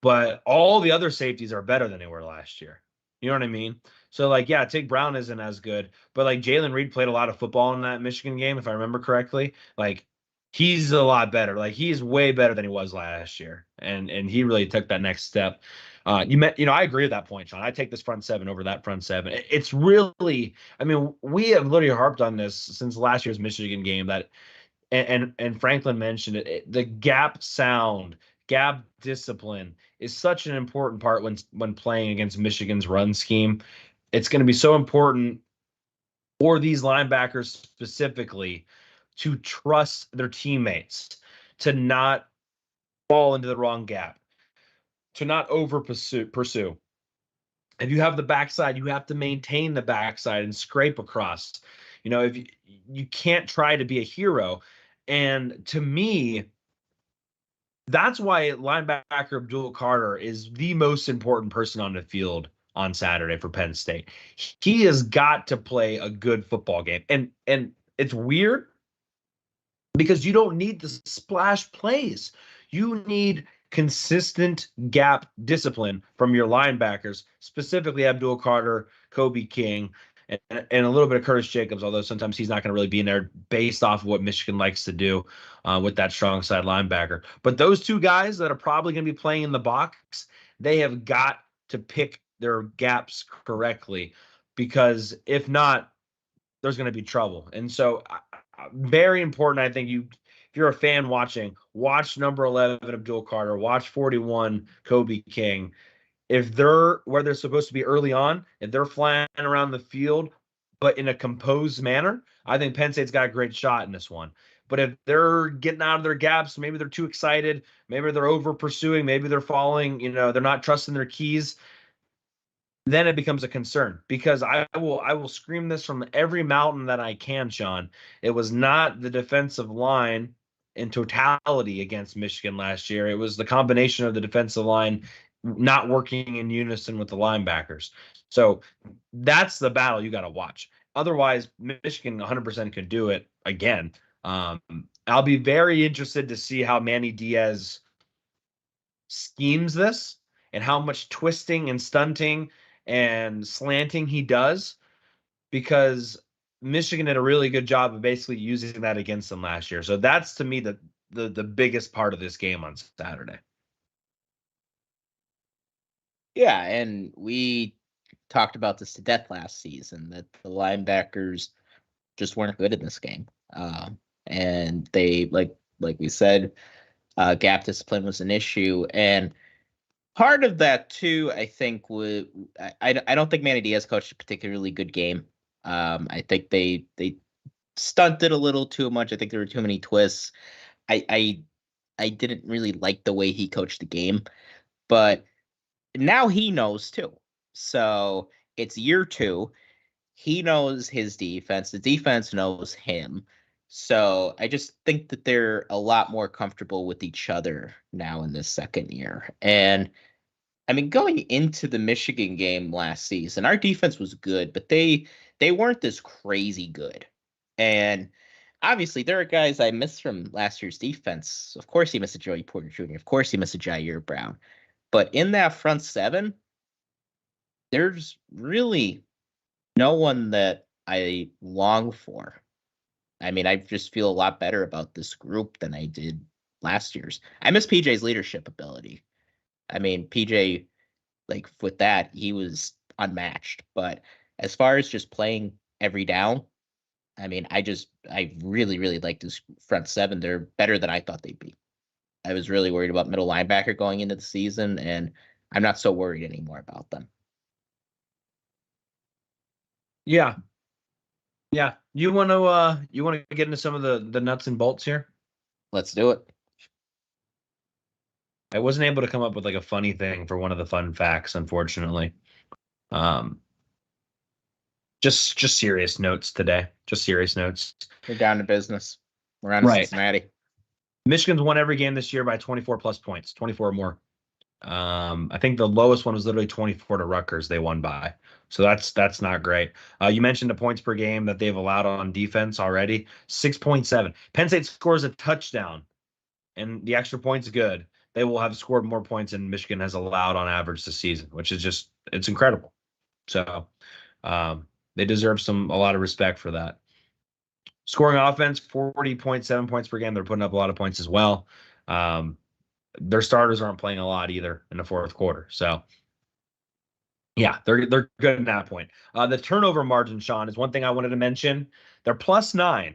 but all the other safeties are better than they were last year. You know what I mean? So, Tig Brown isn't as good, but Jalen Reed played a lot of football in that Michigan game, if I remember correctly. He's a lot better. He's way better than he was last year, and he really took that next step. I agree with that point, Sean. I take this front seven over that front seven. It's really, we have literally harped on this since last year's Michigan game that, and Franklin mentioned it, the gap sound, gap discipline is such an important part when playing against Michigan's run scheme. It's going to be so important for these linebackers specifically to trust their teammates, to not fall into the wrong gap, to not over pursue. If you have the backside, you have to maintain the backside and scrape across. If you can't try to be a hero. And to me, that's why linebacker Abdul Carter is the most important person on the field on Saturday for Penn State. He has got to play a good football game. And it's weird because you don't need the splash plays. You need consistent gap discipline from your linebackers, specifically Abdul Carter, Kobe King, and a little bit of Curtis Jacobs, although sometimes he's not going to really be in there based off of what Michigan likes to do with that strong side linebacker. But those two guys that are probably going to be playing in the box, they have got to pick their gaps correctly, because if not, there's going to be trouble. And so very important, I think, if you're a fan watch number 11 Abdul Carter, watch 41 Kobe King. If they're where they're supposed to be early on, if they're flying around the field, but in a composed manner, I think Penn State's got a great shot in this one. But if they're getting out of their gaps, maybe they're too excited, maybe they're over pursuing, maybe they're falling, they're not trusting their keys, then it becomes a concern, because I will scream this from every mountain that I can, Sean. It was not the defensive line in totality against Michigan last year. It was the combination of the defensive line not working in unison with the linebackers. So that's the battle you got to watch. Otherwise, Michigan 100% could do it again. I'll be very interested to see how Manny Diaz schemes this and how much twisting and stunting and slanting he does, because Michigan did a really good job of basically using that against them last year. So that's, to me, the biggest part of this game on Saturday. Yeah, and we talked about this to death last season, that the linebackers just weren't good in this game. And they, like we said, gap discipline was an issue. And part of that, too, I think, I don't think Manny Diaz coached a particularly good game. I think they stunted a little too much. I think there were too many twists. I didn't really like the way he coached the game, but now he knows too. So it's year 2. He knows his defense. The defense knows him. So I just think that they're a lot more comfortable with each other now in this second year. And I mean, going into the Michigan game last season, our defense was good, but they weren't this crazy good. And obviously, there are guys I miss from last year's defense. Of course, he missed a Joey Porter Jr. Of course, he missed a Jair Brown. But in that front seven, there's really no one that I long for. I mean, I just feel a lot better about this group than I did last year's. I miss PJ's leadership ability. I mean, PJ, like with that, he was unmatched. But as far as just playing every down, I mean, I really, really like this front seven. They're better than I thought they'd be. I was really worried about middle linebacker going into the season, and I'm not so worried anymore about them. Yeah. You want to get into some of the nuts and bolts here? Let's do it. I wasn't able to come up with like a funny thing for one of the fun facts, unfortunately. Just serious notes today. Just serious notes. We're down to business. We're on to Cincinnati. Michigan's won every game this year by 24 plus points, 24 or more. I think the lowest one was literally 24 to Rutgers they won by. So that's not great. You mentioned the points per game that they've allowed on defense already, 6.7. Penn State scores a touchdown, and the extra point's good. They will have scored more points than Michigan has allowed on average this season, which is just, it's incredible. So they deserve a lot of respect for that. Scoring offense, 40.7 points per game. They're putting up a lot of points as well. Their starters aren't playing a lot either in the fourth quarter. So, yeah, they're good at that point. The turnover margin, Sean, is one thing I wanted to mention. They're +9.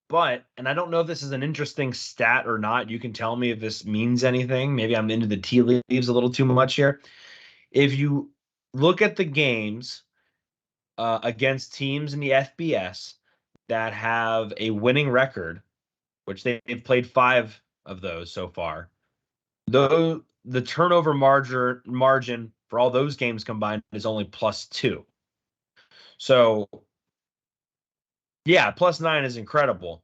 But, and I don't know if this is an interesting stat or not. You can tell me if this means anything. Maybe I'm into the tea leaves a little too much here. If you look at the games against teams in the FBS that have a winning record, which they've played 5 of those so far, though the turnover margin for all those games combined is only +2. So, yeah, +9 is incredible,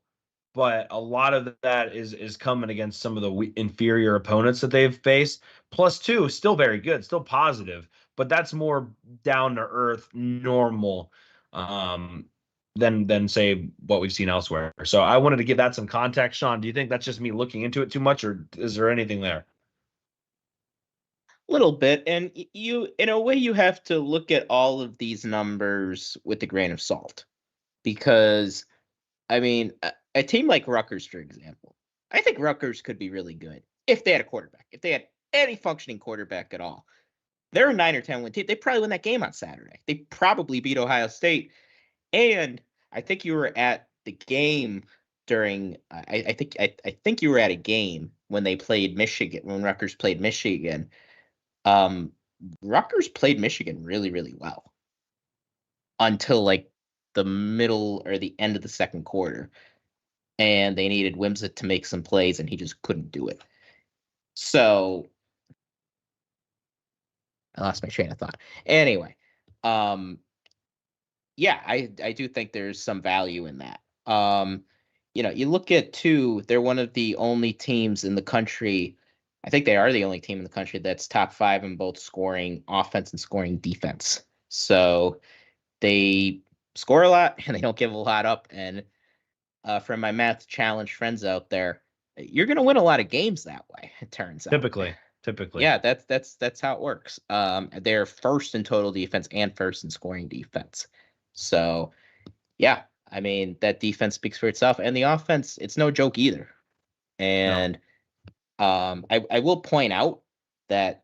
but a lot of that is coming against some of the inferior opponents that they've faced. +2 is still very good, still positive, but that's more down to earth, normal than say what we've seen elsewhere. So I wanted to give that some context. Sean, do you think that's just me looking into it too much, or is there anything there? A little bit, and you, in a way, you have to look at all of these numbers with a grain of salt, because, I mean, a team like Rutgers, for example, I think Rutgers could be really good if they had a quarterback, if they had any functioning quarterback at all. They're a 9 or 10 win team. They probably win that game on Saturday. They probably beat Ohio State. And I think you were at the game during. I think you were at a game when they played Michigan. When Rutgers played Michigan, Rutgers played Michigan really, really well until like the middle or the end of the second quarter, and they needed Wimsatt to make some plays, and he just couldn't do it. So I lost my train of thought. Anyway, yeah, I do think there's some value in that. You look at too, they're one of the only teams in the country. I think they are the only team in the country that's top 5 in both scoring offense and scoring defense. So they score a lot and they don't give a lot up. And from my math challenge friends out there, you're going to win a lot of games that way, it turns out. Typically. Yeah, that's how it works. They're first in total defense and first in scoring defense. So, yeah, I mean, that defense speaks for itself. And the offense, it's no joke either. And I will point out that,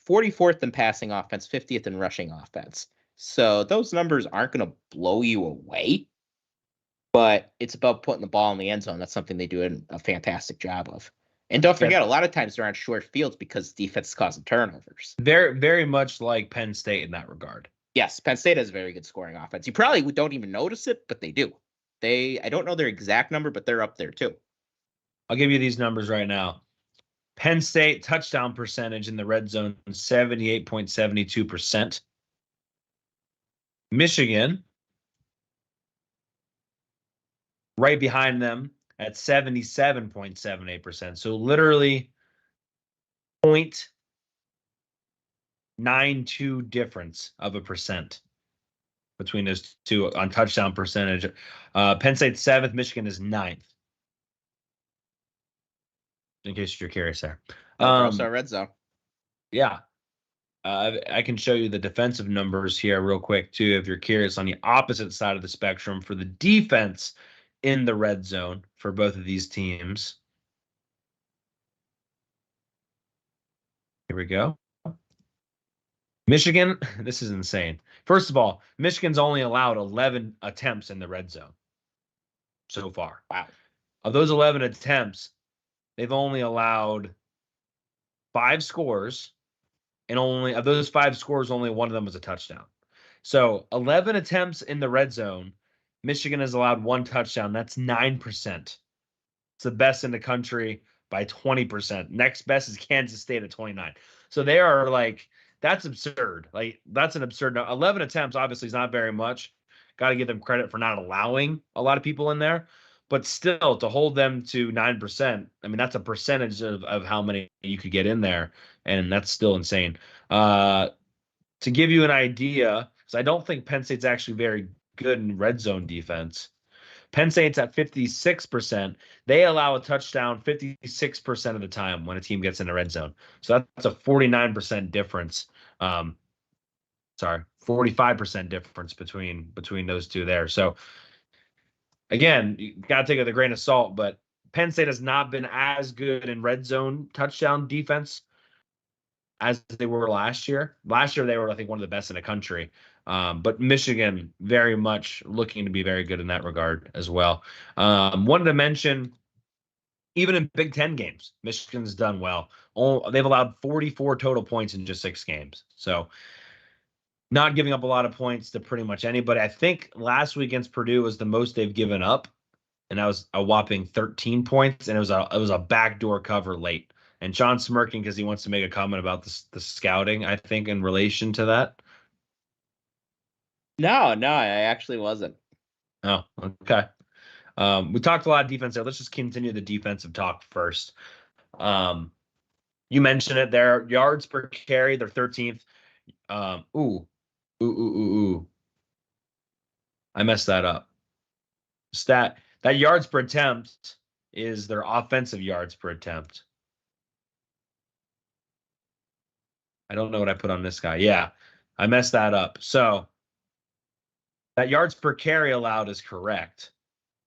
44th in passing offense, 50th in rushing offense. So those numbers aren't going to blow you away, but it's about putting the ball in the end zone. That's something they do a fantastic job of. And don't forget, a lot of times they're on short fields because defense is causing turnovers. Very, very much like Penn State in that regard. Yes, Penn State has a very good scoring offense. You probably don't even notice it, but they do. I don't know their exact number, but they're up there too. I'll give you these numbers right now. Penn State touchdown percentage in the red zone, 78.72%. Michigan, right behind them at 77.78%. So literally 0.92 difference of a percent between those two on touchdown percentage. Penn State's 7th, Michigan is 9th. In case you're curious there. Also red zone. Yeah. I can show you the defensive numbers here real quick, too, if you're curious, on the opposite side of the spectrum for the defense in the red zone for both of these teams. Here we go. Michigan, this is insane. First of all, Michigan's only allowed 11 attempts in the red zone so far. Wow. Of those 11 attempts, they've only allowed 5 scores, and only of those 5 scores, only one of them was a touchdown. So 11 attempts in the red zone. Michigan has allowed 1 touchdown. That's 9%. It's the best in the country by 20%. Next best is Kansas State at 29. So they are like, that's absurd. Like, that's an absurd. Now, 11 attempts obviously is not very much. Got to give them credit for not allowing a lot of people in there. But still, to hold them to 9%, I mean, that's a percentage of how many you could get in there. And that's still insane. To give you an idea, because I don't think Penn State's actually very good in red zone defense. Penn State's at 56%. They allow a touchdown 56% of the time when a team gets in the red zone. So that's a 49% difference. 45% difference between those two there. So again, you got to take it with a grain of salt, but Penn State has not been as good in red zone touchdown defense as they were last year. Last year, they were, I think, one of the best in the country. But Michigan very much looking to be very good in that regard as well. Wanted to mention, even in Big Ten games, Michigan's done well. They've allowed 44 total points in just 6 games. So not giving up a lot of points to pretty much anybody. I think last week against Purdue was the most they've given up, and that was a whopping 13 points, and it was a backdoor cover late. And John's smirking because he wants to make a comment about the scouting, I think, in relation to that. No, I actually wasn't. Oh, okay. We talked a lot of defense there. Let's just continue the defensive talk first. You mentioned it there. Yards per carry, they're 13th. I messed that up. That yards per attempt is their offensive yards per attempt. I don't know what I put on this guy. Yeah, I messed that up. So that yards per carry allowed is correct.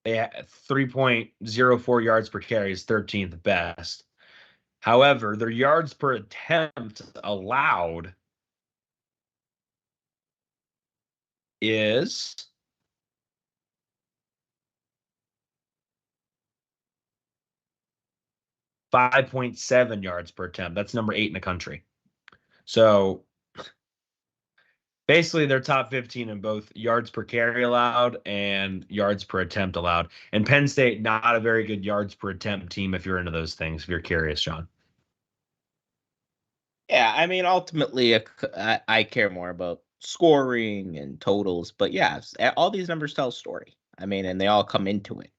They had 3.04 yards per carry is 13th best. However, their yards per attempt allowed is .57 yards per attempt. That's number 8 in the country. So basically, they're top 15 in both yards per carry allowed and yards per attempt allowed. And Penn State, not a very good yards per attempt team if you're into those things, if you're curious, Sean. Yeah, I mean, ultimately, I care more about scoring and totals. But yeah, all these numbers tell a story. I mean, and they all come into it.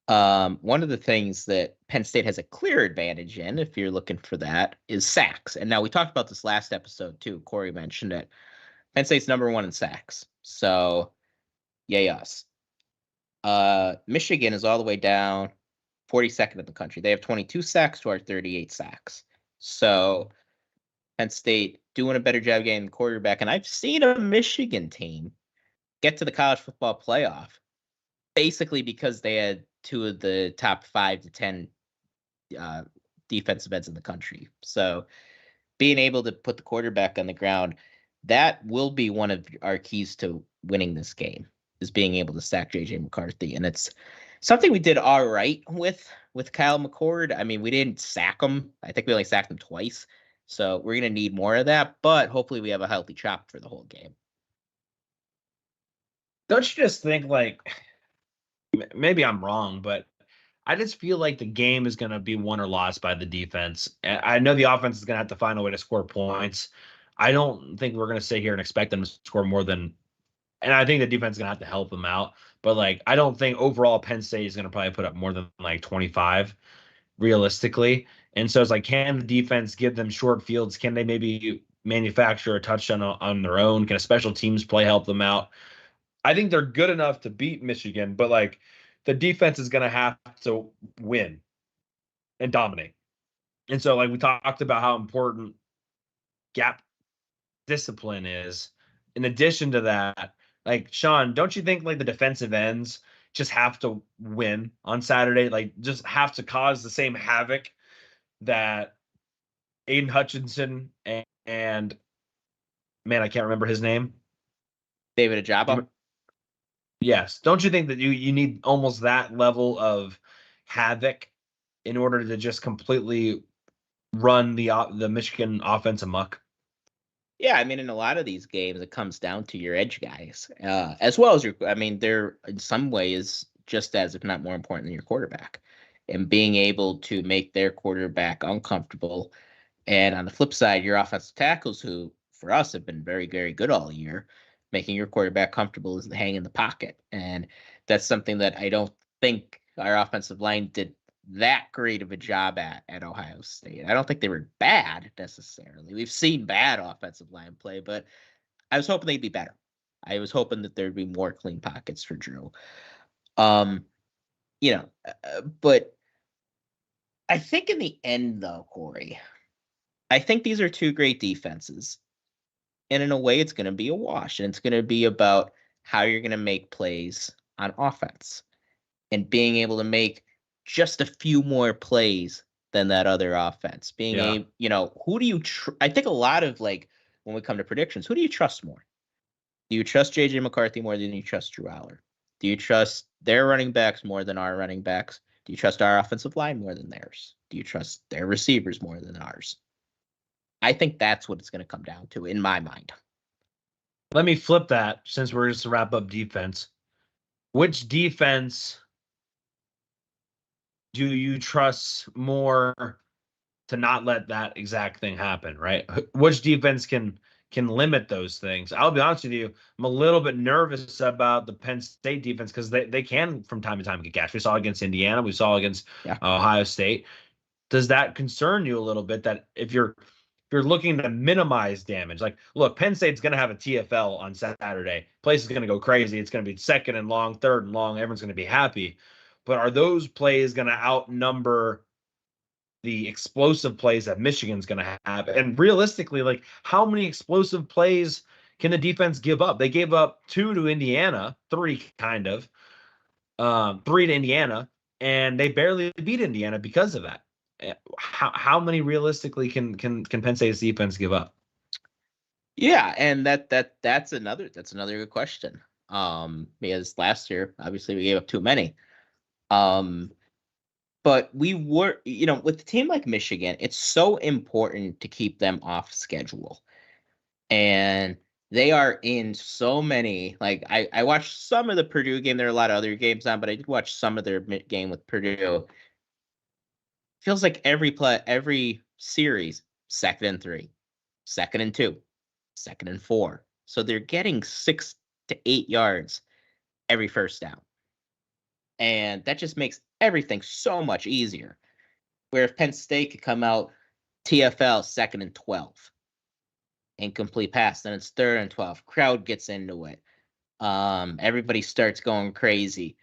One of the things that Penn State has a clear advantage in, if you're looking for that, is sacks. And now we talked about this last episode too. Cory mentioned it. Penn State's number 1 in sacks. So, yay us. Michigan is all the way down, 42nd in the country. They have 22 sacks to our 38 sacks. So, Penn State doing a better job getting the quarterback. And I've seen a Michigan team get to the college football playoff basically because they had 2 of the top 5 to 10 defensive ends in the country. So being able to put the quarterback on the ground, that will be one of our keys to winning this game, is being able to sack J.J. McCarthy. And it's something we did all right with Kyle McCord. I mean, we didn't sack him. I think we only sacked him twice. So we're going to need more of that, but hopefully we have a healthy Chop for the whole game. Don't you just think, like, maybe I'm wrong, but I just feel like the game is going to be won or lost by the defense. I know the offense is going to have to find a way to score points. I don't think we're going to sit here and expect them to score more than, and I think the defense is going to have to help them out. But, like, I don't think overall Penn State is going to probably put up more than like 25 realistically. And so it's like, can the defense give them short fields? Can they maybe manufacture a touchdown on their own? Can a special teams play help them out? I think they're good enough to beat Michigan, but like the defense is going to have to win and dominate. And so, like, we talked about how important gap discipline is. In addition to that, like, Sean, don't you think like the defensive ends just have to win on Saturday? Like, just have to cause the same havoc that Aiden Hutchinson and man, I can't remember his name. David Ajabo? Yes. Don't you think that you need almost that level of havoc in order to just completely run the Michigan offense amok? Yeah, I mean, in a lot of these games, it comes down to your edge guys, as well as I mean, they're in some ways just as, if not more important than your quarterback, and being able to make their quarterback uncomfortable. And on the flip side, your offensive tackles, who for us have been very, very good all year, making your quarterback comfortable is the hang in the pocket. And that's something that I don't think our offensive line did that great of a job at Ohio State. I don't think they were bad necessarily. We've seen bad offensive line play, but I was hoping they'd be better. I was hoping that there'd be more clean pockets for Drew. But I think in the end, though, Corey, I think these are two great defenses. And in a way, it's going to be a wash. And it's going to be about how you're going to make plays on offense and being able to make just a few more plays than that other offense. Being who do you I think a lot of, like, when we come to predictions, who do you trust more? Do you trust J.J. McCarthy more than you trust Drew Aller? Do you trust their running backs more than our running backs? Do you trust our offensive line more than theirs? Do you trust their receivers more than ours? I think that's what it's going to come down to in my mind. Let me flip that since we're just to wrap up defense. Which defense do you trust more to not let that exact thing happen, right? Which defense can limit those things? I'll be honest with you, I'm a little bit nervous about the Penn State defense because they can from time to time get gashed. We saw against Indiana. We saw against Ohio State. Does that concern you a little bit that if you're looking to minimize damage, like, look, Penn State's going to have a TFL on Saturday. Place is going to go crazy. It's going to be second and long, third and long. Everyone's going to be happy. But are those plays going to outnumber the explosive plays that Michigan's going to have? And realistically, like, how many explosive plays can the defense give up? They gave up 2 to Indiana, 3 kind of, 3 to Indiana, and they barely beat Indiana because of that. How many realistically can Penn State's defense give up? Yeah, and that's another good question. Because last year, obviously, we gave up too many. But we were, with a team like Michigan, it's so important to keep them off schedule. And they are in so many, like, I watched some of the Purdue game. There are a lot of other games on, but I did watch some of their game with Purdue. Feels like every series, 2nd and 3, 2nd and 2, 2nd and 4. So they're getting 6 to 8 yards every first down. And that just makes everything so much easier. Where if Penn State could come out TFL 2nd and 12, incomplete pass, then it's 3rd and 12. Crowd gets into it. Everybody starts going crazy.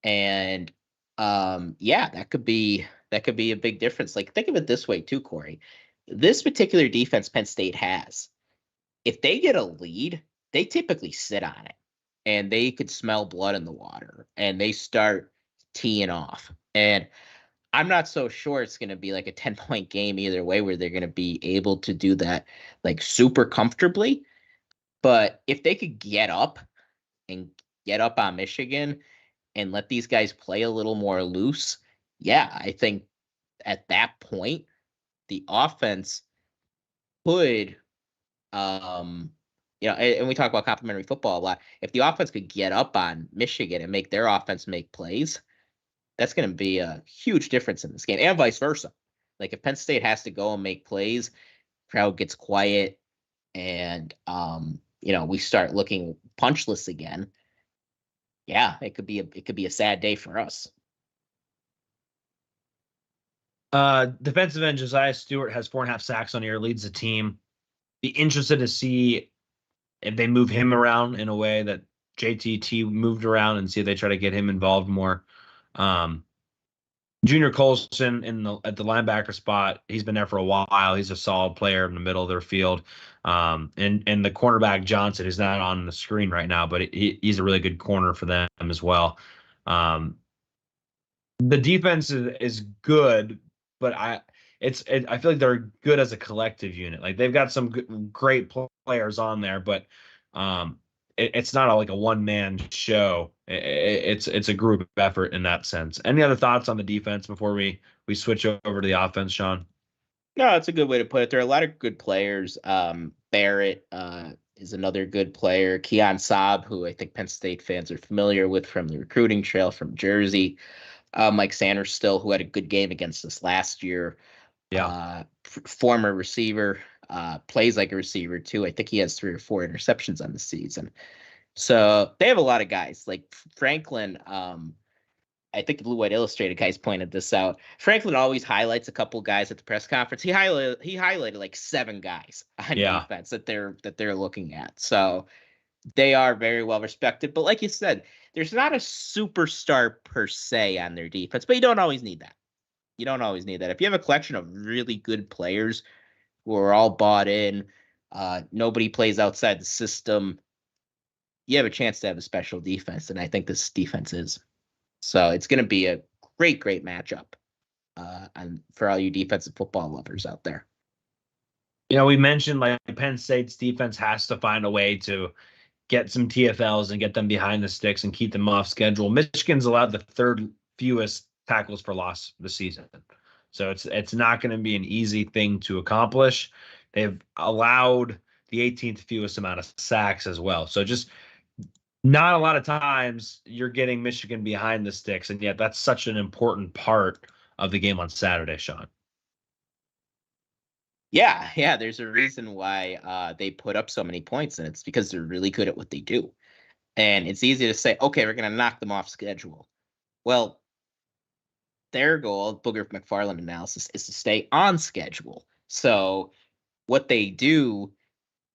And that could be a big difference. Like, think of it this way too, Corey. This particular defense Penn State has, if they get a lead, they typically sit on it. And they could smell blood in the water. And they start teeing off. And I'm not so sure it's going to be like a 10-point game either way where they're going to be able to do that like super comfortably. But if they could get up and get up on Michigan and let these guys play a little more loose, yeah, I think at that point, the offense could, and we talk about complementary football a lot. If the offense could get up on Michigan and make their offense make plays, that's going to be a huge difference in this game, and vice versa. Like if Penn State has to go and make plays, crowd gets quiet, and we start looking punchless again. Yeah, it could be a sad day for us. Defensive end Josiah Stewart has 4.5 sacks on the year, leads the team. Be interested to see if they move him around in a way that JTT moved around, and see if they try to get him involved more. Junior Colson at the linebacker spot, he's been there for a while. He's a solid player in the middle of their field. And the cornerback Johnson is not on the screen right now, but he's a really good corner for them as well. The defense is good, but I feel like they're good as a collective unit. Like they've got some great players on there, but it's not like a one-man show. It's a group effort in that sense. Any other thoughts on the defense before we switch over to the offense, Sean? No, that's a good way to put it. There are a lot of good players. Barrett is another good player. Keon Saab, who I think Penn State fans are familiar with from the recruiting trail from Jersey. Mike Sanders still, who had a good game against us last year. Yeah. Former receiver, plays like a receiver too. I think he has 3 or 4 interceptions on the season. So they have a lot of guys like Franklin. I think the Blue White Illustrated guys pointed this out. Franklin always highlights a couple guys at the press conference. He highlighted like 7 guys on defense that they're looking at. So they are very well respected. But like you said, there's not a superstar per se on their defense, but you don't always need that. You don't always need that. If you have a collection of really good players who are all bought in, nobody plays outside the system, you have a chance to have a special defense, and I think this defense is. So it's going to be a great, great matchup for all you defensive football lovers out there. We mentioned like Penn State's defense has to find a way to get some TFLs and get them behind the sticks and keep them off schedule. Michigan's allowed the 3rd fewest tackles for loss this season. So it's not going to be an easy thing to accomplish. They've allowed the 18th fewest amount of sacks as well. So just not a lot of times you're getting Michigan behind the sticks, and yet that's such an important part of the game on Saturday, Sean. Yeah, there's a reason why they put up so many points, and it's because they're really good at what they do. And it's easy to say, okay, we're going to knock them off schedule. Well, their goal, Booger McFarland analysis, is to stay on schedule. So what they do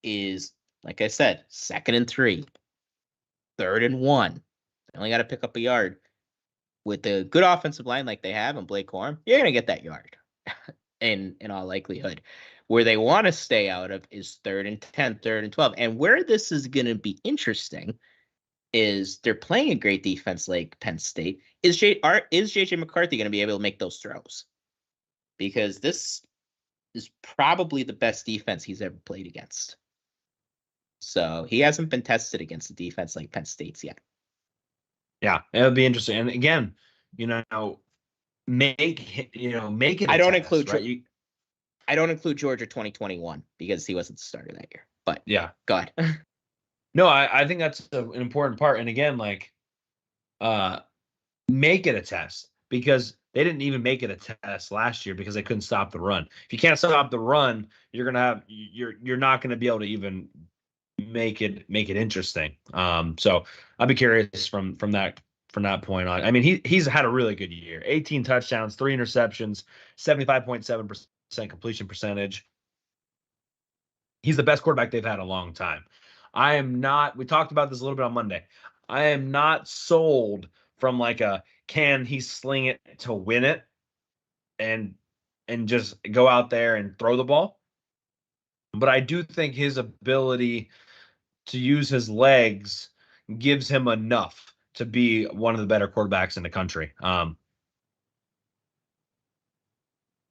is, like I said, 2nd and 3, 3rd and 1. They only got to pick up a yard. With a good offensive line like they have in Blake Corum, you're going to get that yard in all likelihood. Where they want to stay out of is 3rd and 10, 3rd and 12. And where this is going to be interesting is they're playing a great defense like Penn State. Is JJ McCarthy going to be able to make those throws? Because this is probably the best defense he's ever played against. So he hasn't been tested against a defense like Penn State's yet. Yeah, it would be interesting. And again, make it. I don't include Georgia 2021 because he wasn't the starter that year. But yeah, go ahead. No, I think that's an important part. And again, make it a test, because they didn't even make it a test last year because they couldn't stop the run. If you can't stop the run, you're not going to be able to even make it interesting. So I'll be curious from that point on. I mean, he's had a really good year. 18 touchdowns, 3 interceptions, 75.7% completion percentage. He's the best quarterback they've had in a long time. We talked about this a little bit on Monday. I am not sold from can he sling it to win it and just go out there and throw the ball. But I do think his ability to use his legs gives him enough to be one of the better quarterbacks in the country.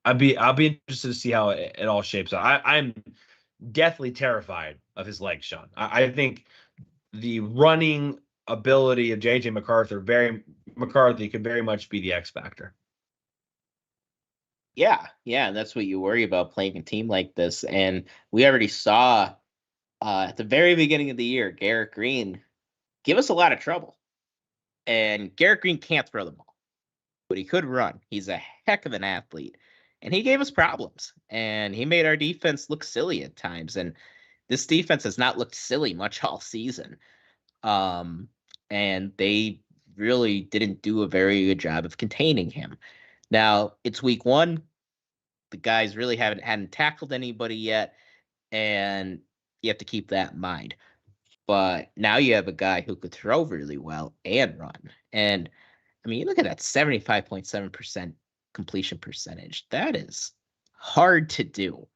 I'll be interested to see how it all shapes out. I'm deathly terrified of his legs, Sean. I think the running ability of JJ McCarthy could very much be the X factor. Yeah, that's what you worry about playing a team like this. And we already saw at the very beginning of the year, Garrett Green give us a lot of trouble. And Garrett Green can't throw the ball, but he could run. He's a heck of an athlete. And he gave us problems. And he made our defense look silly at times. And this defense has not looked silly much all season. And they really didn't do a very good job of containing him. Now, it's week 1. The guys really hadn't tackled anybody yet, and you have to keep that in mind. But now you have a guy who could throw really well and run. And, I mean, you look at that 75.7% completion percentage. That is hard to do.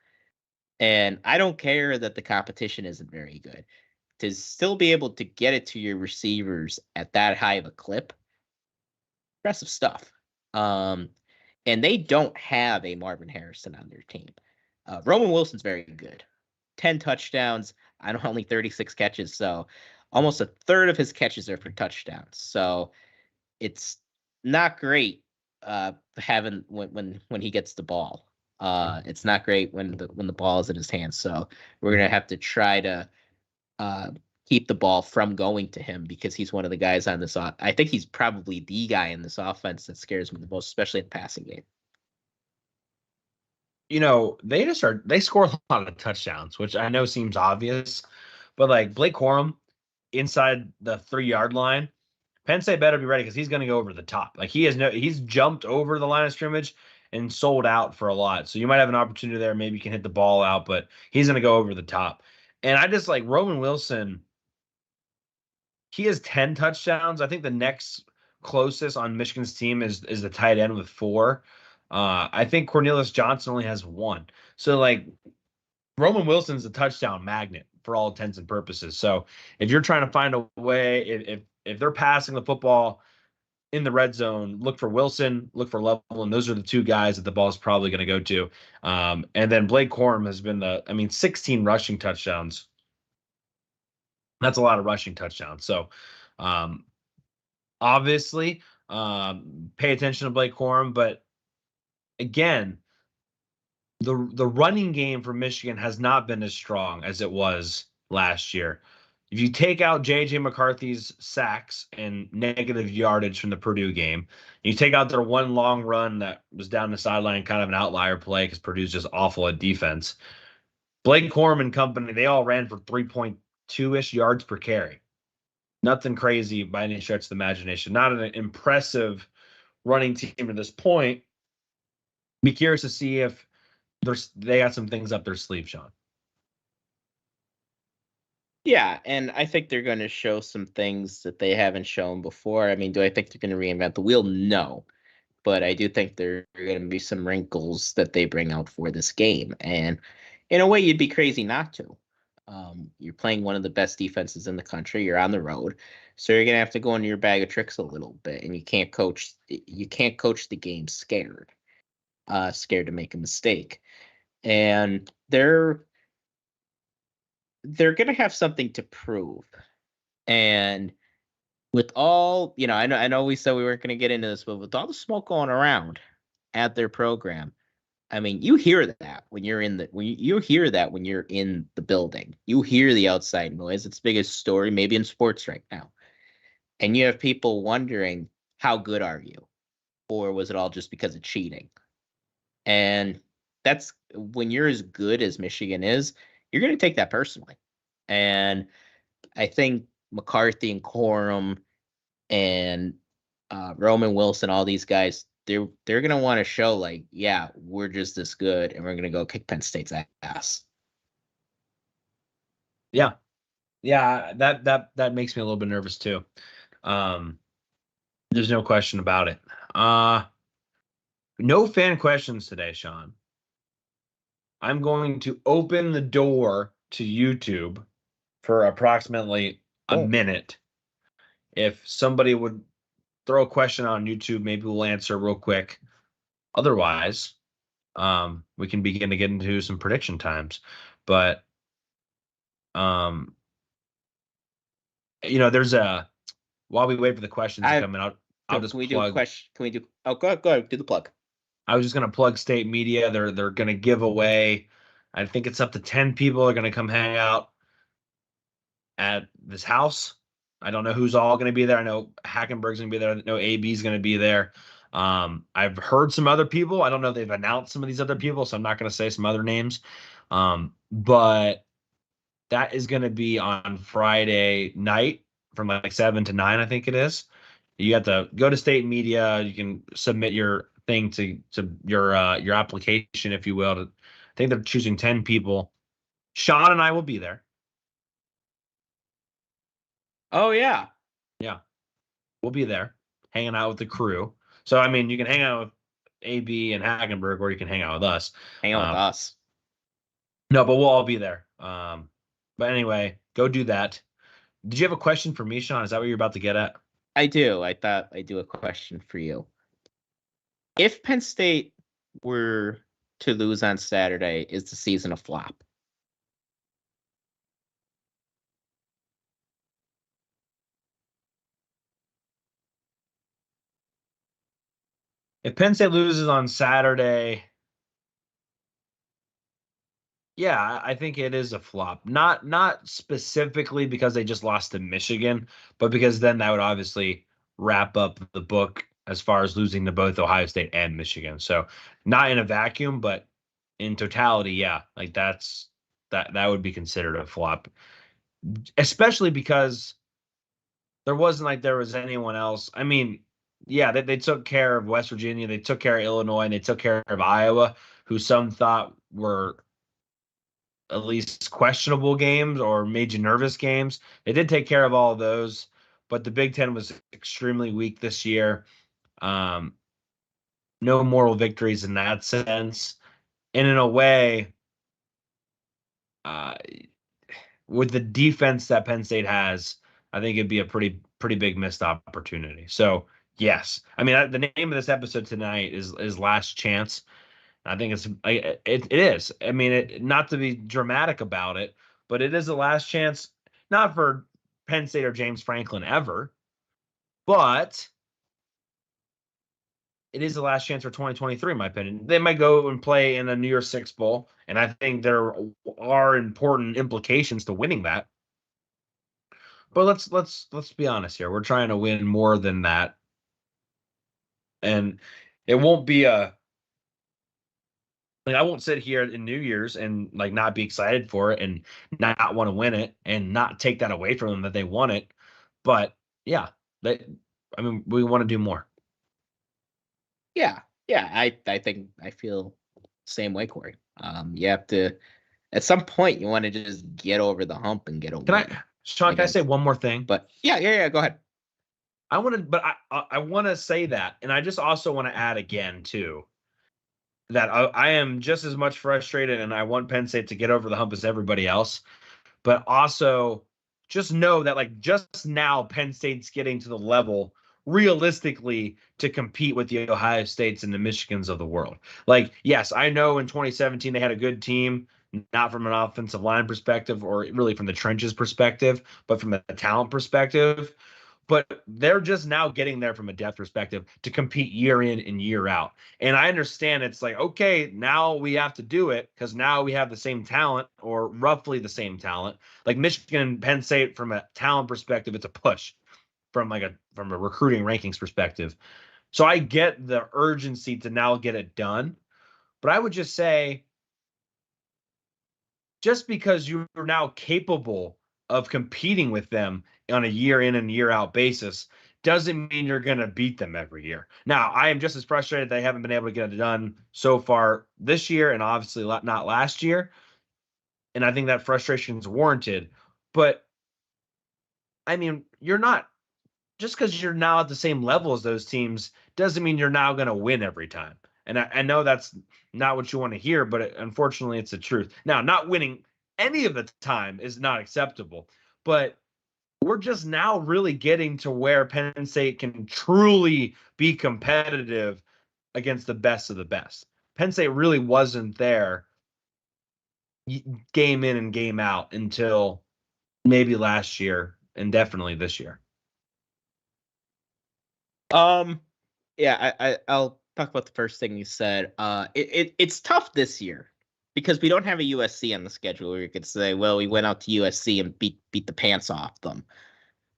And I don't care that the competition isn't very good. To still be able to get it to your receivers at that high of a clip, impressive stuff. And they don't have a Marvin Harrison on their team. Roman Wilson's very good. 10 touchdowns on only 36 catches. So almost a third of his catches are for touchdowns. So it's not great having when he gets the ball. It's not great when the ball is in his hands. So we're going to have to try to keep the ball from going to him, because he's one of the guys on this. I think he's probably the guy in this offense that scares me the most, especially in the passing game. You know, they score a lot of touchdowns, which I know seems obvious, but like Blake Corum inside the 3-yard line, Penn State better be ready, because he's going to go over the top. Like he's jumped over the line of scrimmage and sold out for a lot. So you might have an opportunity there. Maybe you can hit the ball out, but he's going to go over the top. And I just like Roman Wilson. He has 10 touchdowns. I think the next closest on Michigan's team is the tight end with 4. I think Cornelius Johnson only has 1. So like Roman Wilson's a touchdown magnet for all intents and purposes. So if you're trying to find a way, if they're passing the football in the red zone, look for Wilson, look for Loveland. Those are the 2 guys that the ball is probably going to go to. And then Blake Corum has been 16 rushing touchdowns. That's a lot of rushing touchdowns. So obviously pay attention to Blake Corum, but again, the running game for Michigan has not been as strong as it was last year. If you take out JJ McCarthy's sacks and negative yardage from the Purdue game, you take out their one long run that was down the sideline, kind of an outlier play because Purdue's just awful at defense. Blake Corum and company, they all ran for 3.2-ish yards per carry. Nothing crazy by any stretch of the imagination. Not an impressive running team at this point. Be curious to see if they got some things up their sleeve, Sean. Yeah, and I think they're going to show some things that they haven't shown before. I mean, do I think they're going to reinvent the wheel? No. But I do think there are going to be some wrinkles that they bring out for this game. And in a way, you'd be crazy not to. You're playing one of the best defenses in the country. You're on the road. So you're going to have to go into your bag of tricks a little bit. And you can't coach the game scared to make a mistake. And they're going to have something to prove. And with all, I know we said we weren't going to get into this, but with all the smoke going around at their program, I mean, you hear that when you're in the building. You hear the outside noise. It's the biggest story maybe in sports right now. And you have people wondering, how good are you? Or was it all just because of cheating? And that's when you're as good as Michigan is, you're going to take that personally. And I think McCarthy and Corum and Roman Wilson, all these guys, they're going to want to show like, yeah, we're just this good and we're going to go kick Penn State's ass. Yeah. Yeah, that makes me a little bit nervous too. There's no question about it. No fan questions today, Sean. I'm going to open the door to YouTube for approximately a minute. If somebody would throw a question on YouTube, maybe we'll answer real quick. Otherwise, we can begin to get into some prediction times. But there's while we wait for the questions to come in, I'll just can we plug. do a question? Can we do? Oh, go ahead, do the plug. I was just gonna plug State Media. They're gonna give away. I think it's up to 10 people are gonna come hang out at this house. I don't know who's all gonna be there. I know Hackenberg's gonna be there. I know AB's gonna be there. I've heard some other people. I don't know if they've announced some of these other people, so I'm not gonna say some other names. But that is gonna be on Friday night from like 7 to 9, I think it is. You have to go to State Media. You can submit your thing to your application, if you will. I think they're choosing 10 people. Sean and I will be there. Oh yeah, Yeah, we'll be there, hanging out with the crew. So I mean, you can hang out with AB and Hackenberg, or you can hang out with us. hang out with us. No, but we'll all be there. But anyway, go do that. Did you have a question for me, Sean? Is that what you're about to get at? I do. I thought I'd do a question for you. If Penn State were to lose on Saturday, is the season a flop? If Penn State loses on Saturday, yeah, I think it is a flop. Not specifically because they just lost to Michigan, but because then that would obviously wrap up the book as far as losing to both Ohio State and Michigan. So not in a vacuum, but in totality, yeah, like that would be considered a flop, especially because there wasn't like there was anyone else. I mean, yeah, they took care of West Virginia, they took care of Illinois, and they took care of Iowa, who some thought were at least questionable games or made you nervous games. They did take care of all of those, but the Big Ten was extremely weak this year. No moral victories in that sense. And in a way, with the defense that Penn State has, I think it'd be a pretty big missed opportunity. So yes, I mean the name of this episode tonight is Last Chance. I think it is. I mean, not to be dramatic about it, but it is the last chance, not for Penn State or James Franklin ever, but it is the last chance for 2023, in my opinion. They might go and play in a New Year's Six Bowl, and I think there are important implications to winning that. But let's be honest here. We're trying to win more than that, and it won't be I won't sit here in New Year's and like not be excited for it and not want to win it and not take that away from them that they won it. But yeah, we want to do more. Yeah. I think I feel the same way, Cory. You have to, at some point, you want to just get over the hump and get over. Sean, can I say one more thing? But yeah. Go ahead. I want to say that, and I just also want to add again too, that I am just as much frustrated and I want Penn State to get over the hump as everybody else. But also just know that like just now Penn State's getting to the level realistically to compete with the Ohio States and the Michigans of the world. Like, yes, I know in 2017 they had a good team, not from an offensive line perspective or really from the trenches perspective, but from the talent perspective. But they're just now getting there from a depth perspective to compete year in and year out. And I understand it's like, okay, now we have to do it because now we have the same talent or roughly the same talent. Like Michigan and Penn State, from a talent perspective, it's a push from a recruiting rankings perspective. So I get the urgency to now get it done. But I would just say, just because you're now capable of competing with them on a year in and year out basis doesn't mean you're going to beat them every year. Now, I am just as frustrated they haven't been able to get it done so far this year and obviously not last year. And I think that frustration is warranted. But, I mean, you're not – just because you're now at the same level as those teams doesn't mean you're now going to win every time. And I know that's not what you want to hear, but unfortunately it's the truth. Now, not winning any of the time is not acceptable, but we're just now really getting to where Penn State can truly be competitive against the best of the best. Penn State really wasn't there game in and game out until maybe last year and definitely this year. Yeah, I'll talk about the first thing you said. It's tough this year because we don't have a USC on the schedule where you could say, well, we went out to USC and beat the pants off them.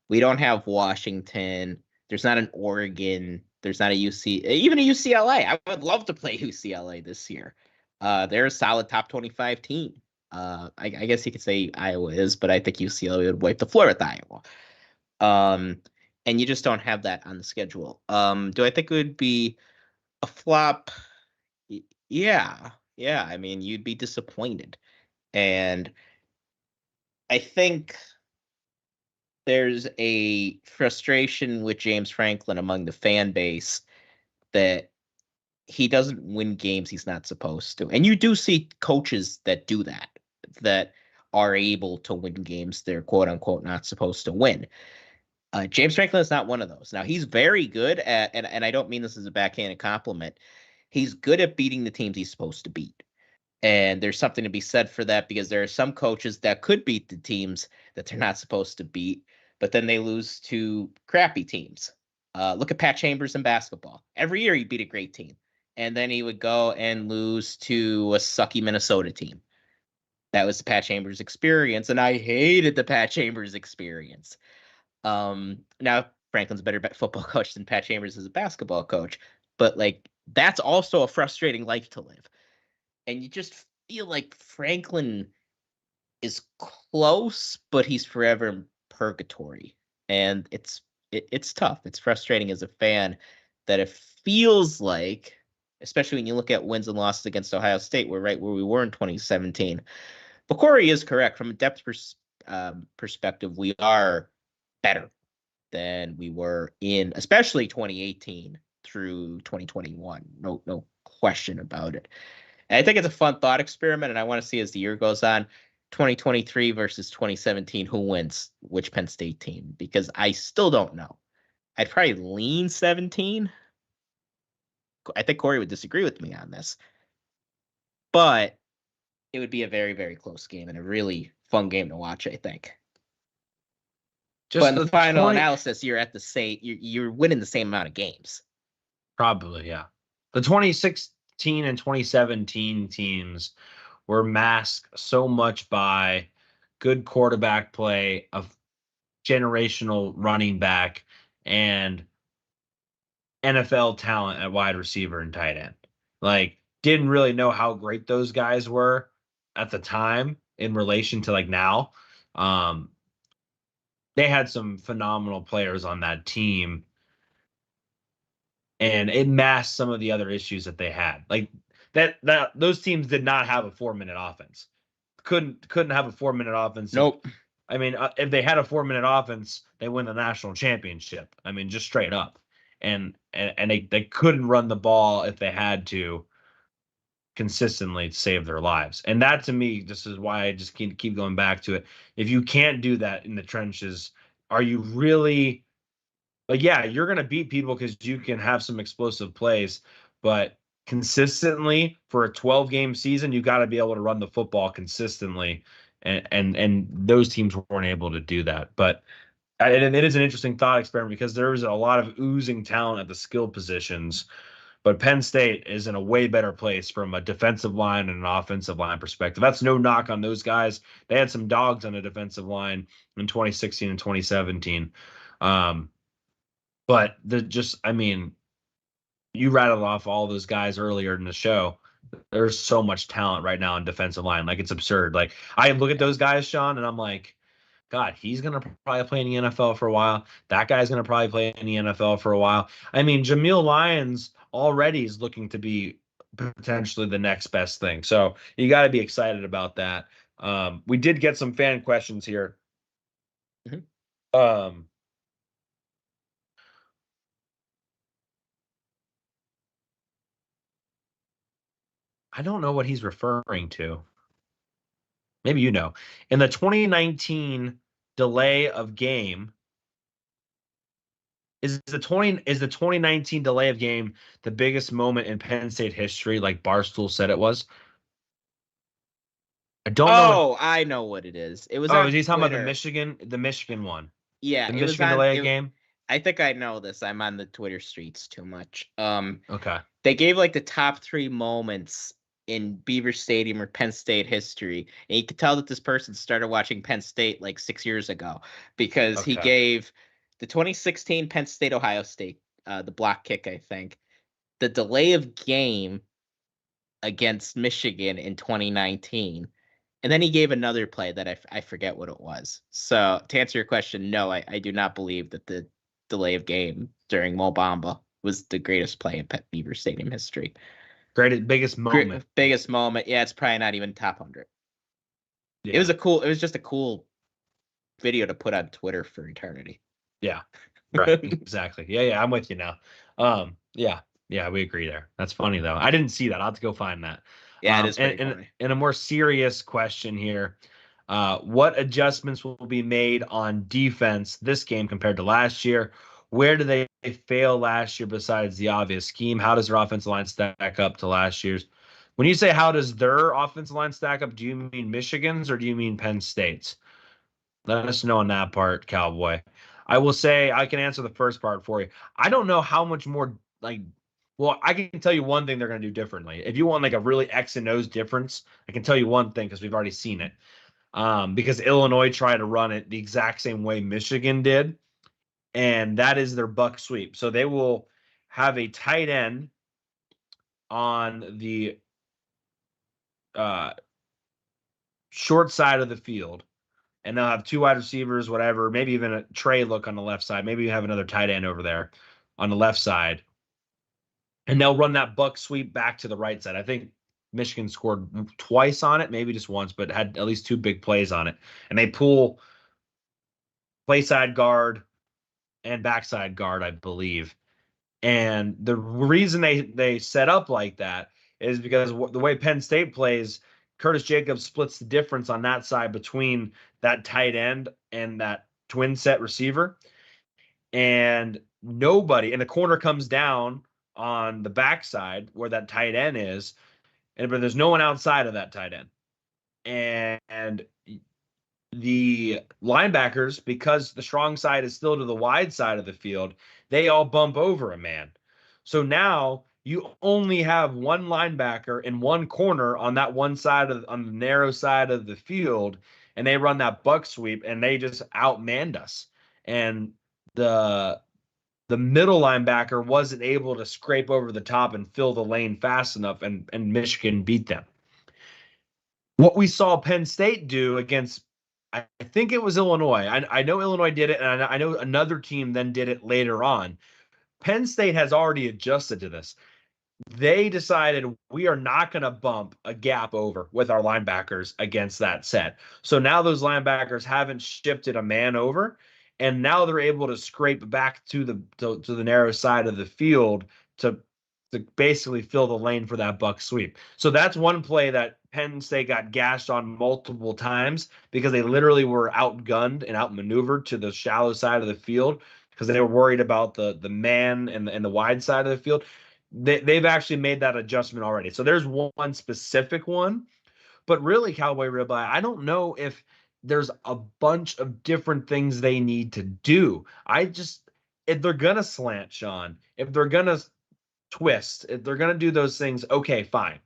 We don't have Washington. There's not an Oregon. There's not a even a UCLA. I would love to play UCLA this year. They're a solid top 25 team. I guess you could say Iowa is, but I think UCLA would wipe the floor with Iowa. And you just don't have that on the schedule. Do I think it would be a flop? Yeah. I mean, you'd be disappointed. And I think there's a frustration with James Franklin among the fan base that he doesn't win games he's not supposed to. And you do see coaches that do that are able to win games they're quote unquote not supposed to win. James Franklin is not one of those. Now, he's very good at, and I don't mean this as a backhanded compliment, he's good at beating the teams he's supposed to beat. And there's something to be said for that because there are some coaches that could beat the teams that they're not supposed to beat, but then they lose to crappy teams. Look at Pat Chambers in basketball. Every year he beat a great team, and then he would go and lose to a sucky Minnesota team. That was the Pat Chambers experience, and I hated the Pat Chambers experience. Now Franklin's a better football coach than Pat Chambers as a basketball coach, but like that's also a frustrating life to live. And you just feel like Franklin is close, but he's forever in purgatory. And it's tough. It's frustrating as a fan that it feels like, especially when you look at wins and losses against Ohio State, we're right where we were in 2017. But Cory is correct. From a depth perspective, we are better than we were in especially 2018 through 2021. No question about it. And I think it's a fun thought experiment, and I want to see as the year goes on, 2023 versus 2017, who wins which Penn State team, because I still don't know. I'd probably lean 17. I think Cory would disagree with me on this, but it would be a very, very close game and a really fun game to watch, I think. But in the final analysis, you're at the same. You're winning the same amount of games. Probably, yeah. The 2016 and 2017 teams were masked so much by good quarterback play, of generational running back, and NFL talent at wide receiver and tight end. Like, didn't really know how great those guys were at the time in relation to like now. They had some phenomenal players on that team, and it masked some of the other issues that they had. Like that those teams did not have a 4-minute offense. Couldn't have a 4-minute offense. Nope. I mean, if they had a 4-minute offense, they win the national championship. I mean, just straight up. And they couldn't run the ball if they had to consistently to save their lives. And that, to me, this is why I just keep going back to it. If you can't do that in the trenches, are you really like, yeah, you're going to beat people because you can have some explosive plays, but consistently for a 12-game season, you got to be able to run the football consistently. And those teams weren't able to do that. But it is an interesting thought experiment because there is a lot of oozing talent at the skill positions. But Penn State is in a way better place from a defensive line and an offensive line perspective. That's no knock on those guys. They had some dogs on the defensive line in 2016 and 2017. But I mean, you rattled off all those guys earlier in the show. There's so much talent right now in defensive line. Like, it's absurd. Like, I look at those guys, Sean, and I'm like, God, he's going to probably play in the NFL for a while. That guy's going to probably play in the NFL for a while. I mean, Jameel Lyons already is looking to be potentially the next best thing. So you got to be excited about that. We did get some fan questions here. Mm-hmm. I don't know what he's referring to. Maybe you know. In the 2019 delay of game, Is the 2019 delay of game the biggest moment in Penn State history, like Barstool said it was? I don't know. Oh, I know what it is. It was Oh, on is he talking about Twitter. the Michigan one, Yeah, the it was Michigan on. delay of game? I think I know this. I'm on the Twitter streets too much. Okay. They gave like the top 3 moments in Beaver Stadium or Penn State history, and you could tell that this person started watching Penn State like 6 years ago because he Okay. gave the 2016 Penn State Ohio State, the block kick, I think, the delay of game against Michigan in 2019. And then he gave another play that I forget what it was. So to answer your question, no, I do not believe that the delay of game during Mo Bamba was the greatest play in Beaver Stadium history. Biggest moment. Biggest moment. Yeah, it's probably not even top 100. Yeah. It was just a cool video to put on Twitter for eternity. Yeah. Right. Exactly. Yeah, I'm with you now. Yeah, we agree there. That's funny though. I didn't see that. I'll have to go find that. Yeah, it is pretty funny. And a more serious question here. What adjustments will be made on defense this game compared to last year? Where did they fail last year besides the obvious scheme? How does their offensive line stack up to last year's? When you say how does their offensive line stack up, do you mean Michigan's or do you mean Penn State's? Let us know on that part, Cowboy. I will say I can answer the first part for you. I don't know how much more well, I can tell you one thing they're going to do differently. If you want like a really X and O's difference, I can tell you one thing because we've already seen it. Because Illinois tried to run it the exact same way Michigan did, and that is their buck sweep. So they will have a tight end on the short side of the field, and they'll have 2 wide receivers, whatever, maybe even a tray look on the left side. Maybe you have another tight end over there on the left side. And they'll run that buck sweep back to the right side. I think Michigan scored twice on it, maybe just once, but had at least 2 big plays on it. And they pull play side guard and backside guard, I believe. And the reason they set up like that is because the way Penn State plays, Curtis Jacobs splits the difference on that side between that tight end and that twin set receiver. And the corner comes down on the backside where that tight end is, but there's no one outside of that tight end. And the linebackers, because the strong side is still to the wide side of the field, they all bump over a man. So now you only have one linebacker in one corner on that one side on the narrow side of the field, and they run that buck sweep and they just outmanned us. And the middle linebacker wasn't able to scrape over the top and fill the lane fast enough, and Michigan beat them. What we saw Penn State do against, I think it was Illinois. I know Illinois did it, and I know another team then did it later on. Penn State has already adjusted to this. They decided we are not going to bump a gap over with our linebackers against that set. So now those linebackers haven't shifted a man over, and now they're able to scrape back to the narrow side of the field to basically fill the lane for that buck sweep. So that's one play that Penn State got gashed on multiple times because they literally were outgunned and outmaneuvered to the shallow side of the field because they were worried about the man and the wide side of the field. They've actually made that adjustment already. So there's one specific one, but really, Cowboy Ribeye, I don't know if there's a bunch of different things they need to do. If they're going to slant, Sean, if they're going to twist, if they're going to do those things, okay, fine.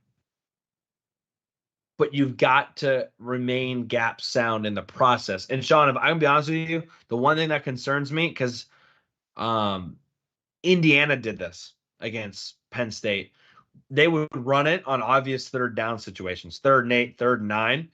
But you've got to remain gap sound in the process. And Sean, if I'm going to be honest with you, the one thing that concerns me, because Indiana did this against Penn State. They would run it on obvious 3rd down situations, 3rd and 8, 3rd and 9,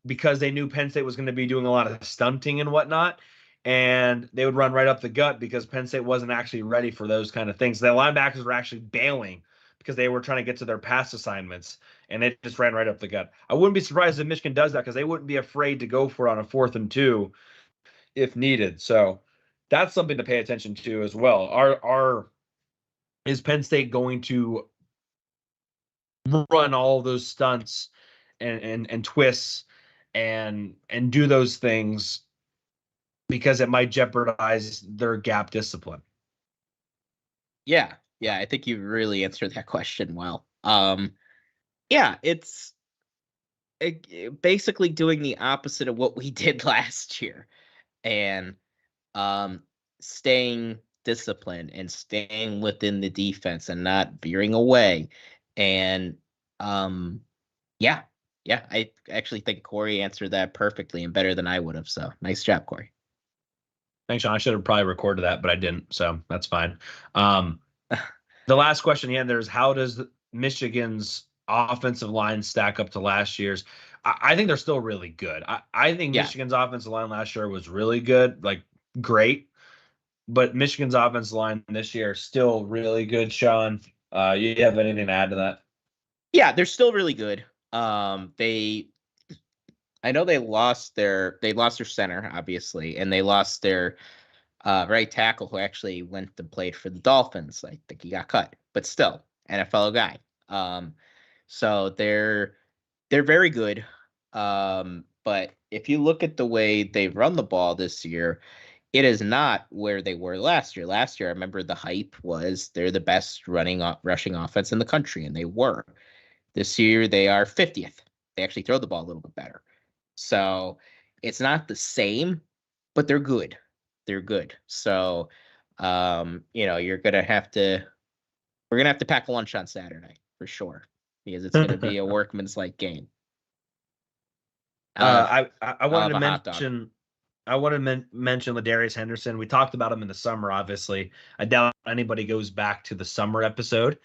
because they knew Penn State was going to be doing a lot of stunting and whatnot. And they would run right up the gut because Penn State wasn't actually ready for those kind of things. The linebackers were actually bailing because they were trying to get to their pass assignments, and it just ran right up the gut. I wouldn't be surprised if Michigan does that because they wouldn't be afraid to go for it on a 4th and 2 if needed. So that's something to pay attention to as well. Is Penn State going to run all those stunts and twists and do those things because it might jeopardize their gap discipline? Yeah, I think you really answered that question well. Yeah, it's basically doing the opposite of what we did last year, and um, staying disciplined and staying within the defense and not veering away. And um, yeah, I actually think Cory answered that perfectly and better than I would have. So nice job, Cory. Thanks, Sean. I should have probably recorded that, but I didn't, so that's fine. The last question here, there's how does Michigan's offensive line stack up to last year's? I think they're still really good. I think Yeah. Michigan's offensive line last year was really good, like great. But Michigan's offensive line this year is still really good, Sean. You have anything to add to that? Yeah, they're still really good. I know they lost their center, obviously, and they lost their right tackle who actually went and played for the Dolphins. I think he got cut, but still, NFL guy. So they're very good. But if you look at the way they run the ball this year, it is not where they were last year. Last year, I remember the hype was they're the best rushing offense in the country, and they were. This year, they are 50th. They actually throw the ball a little bit better. So it's not the same, but they're good. They're good. So, we're gonna have to pack a lunch on Saturday for sure because it's gonna be a workman's like game. I wanted to hot dog. mention. I want to mention Ladarius Henderson. We talked about him in the summer, obviously. I doubt anybody goes back to the summer episode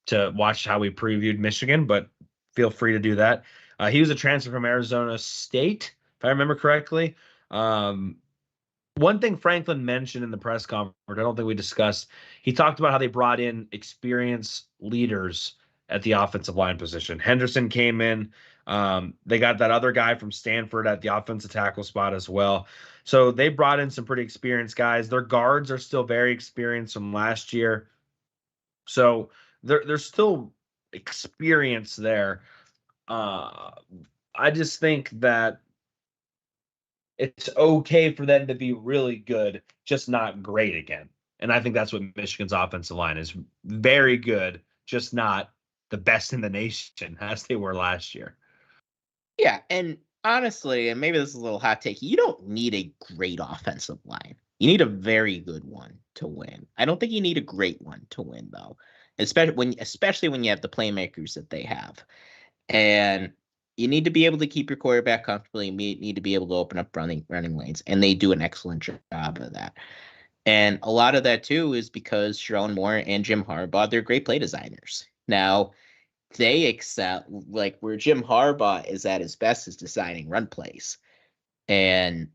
to watch how we previewed Michigan, but feel free to do that. He was a transfer from Arizona State, if I remember correctly. One thing Franklin mentioned in the press conference, I don't think we discussed, he talked about how they brought in experienced leaders at the offensive line position. Henderson came in. They got that other guy from Stanford at the offensive tackle spot as well. So they brought in some pretty experienced guys. Their guards are still very experienced from last year. So there's still experience there. I just think that it's okay for them to be really good, just not great again. And I think that's what Michigan's offensive line is. Very good, just not the best in the nation as they were last year. Yeah, and honestly, and maybe this is a little hot take, you don't need a great offensive line. You need a very good one to win. I don't think you need a great one to win, though, especially when you have the playmakers that they have. And you need to be able to keep your quarterback comfortable. You need to be able to open up running lanes, and they do an excellent job of that. And a lot of that, too, is because Sharon Moore and Jim Harbaugh, they're great play designers. Now, they excel, like where Jim Harbaugh is at his best is designing run plays. And,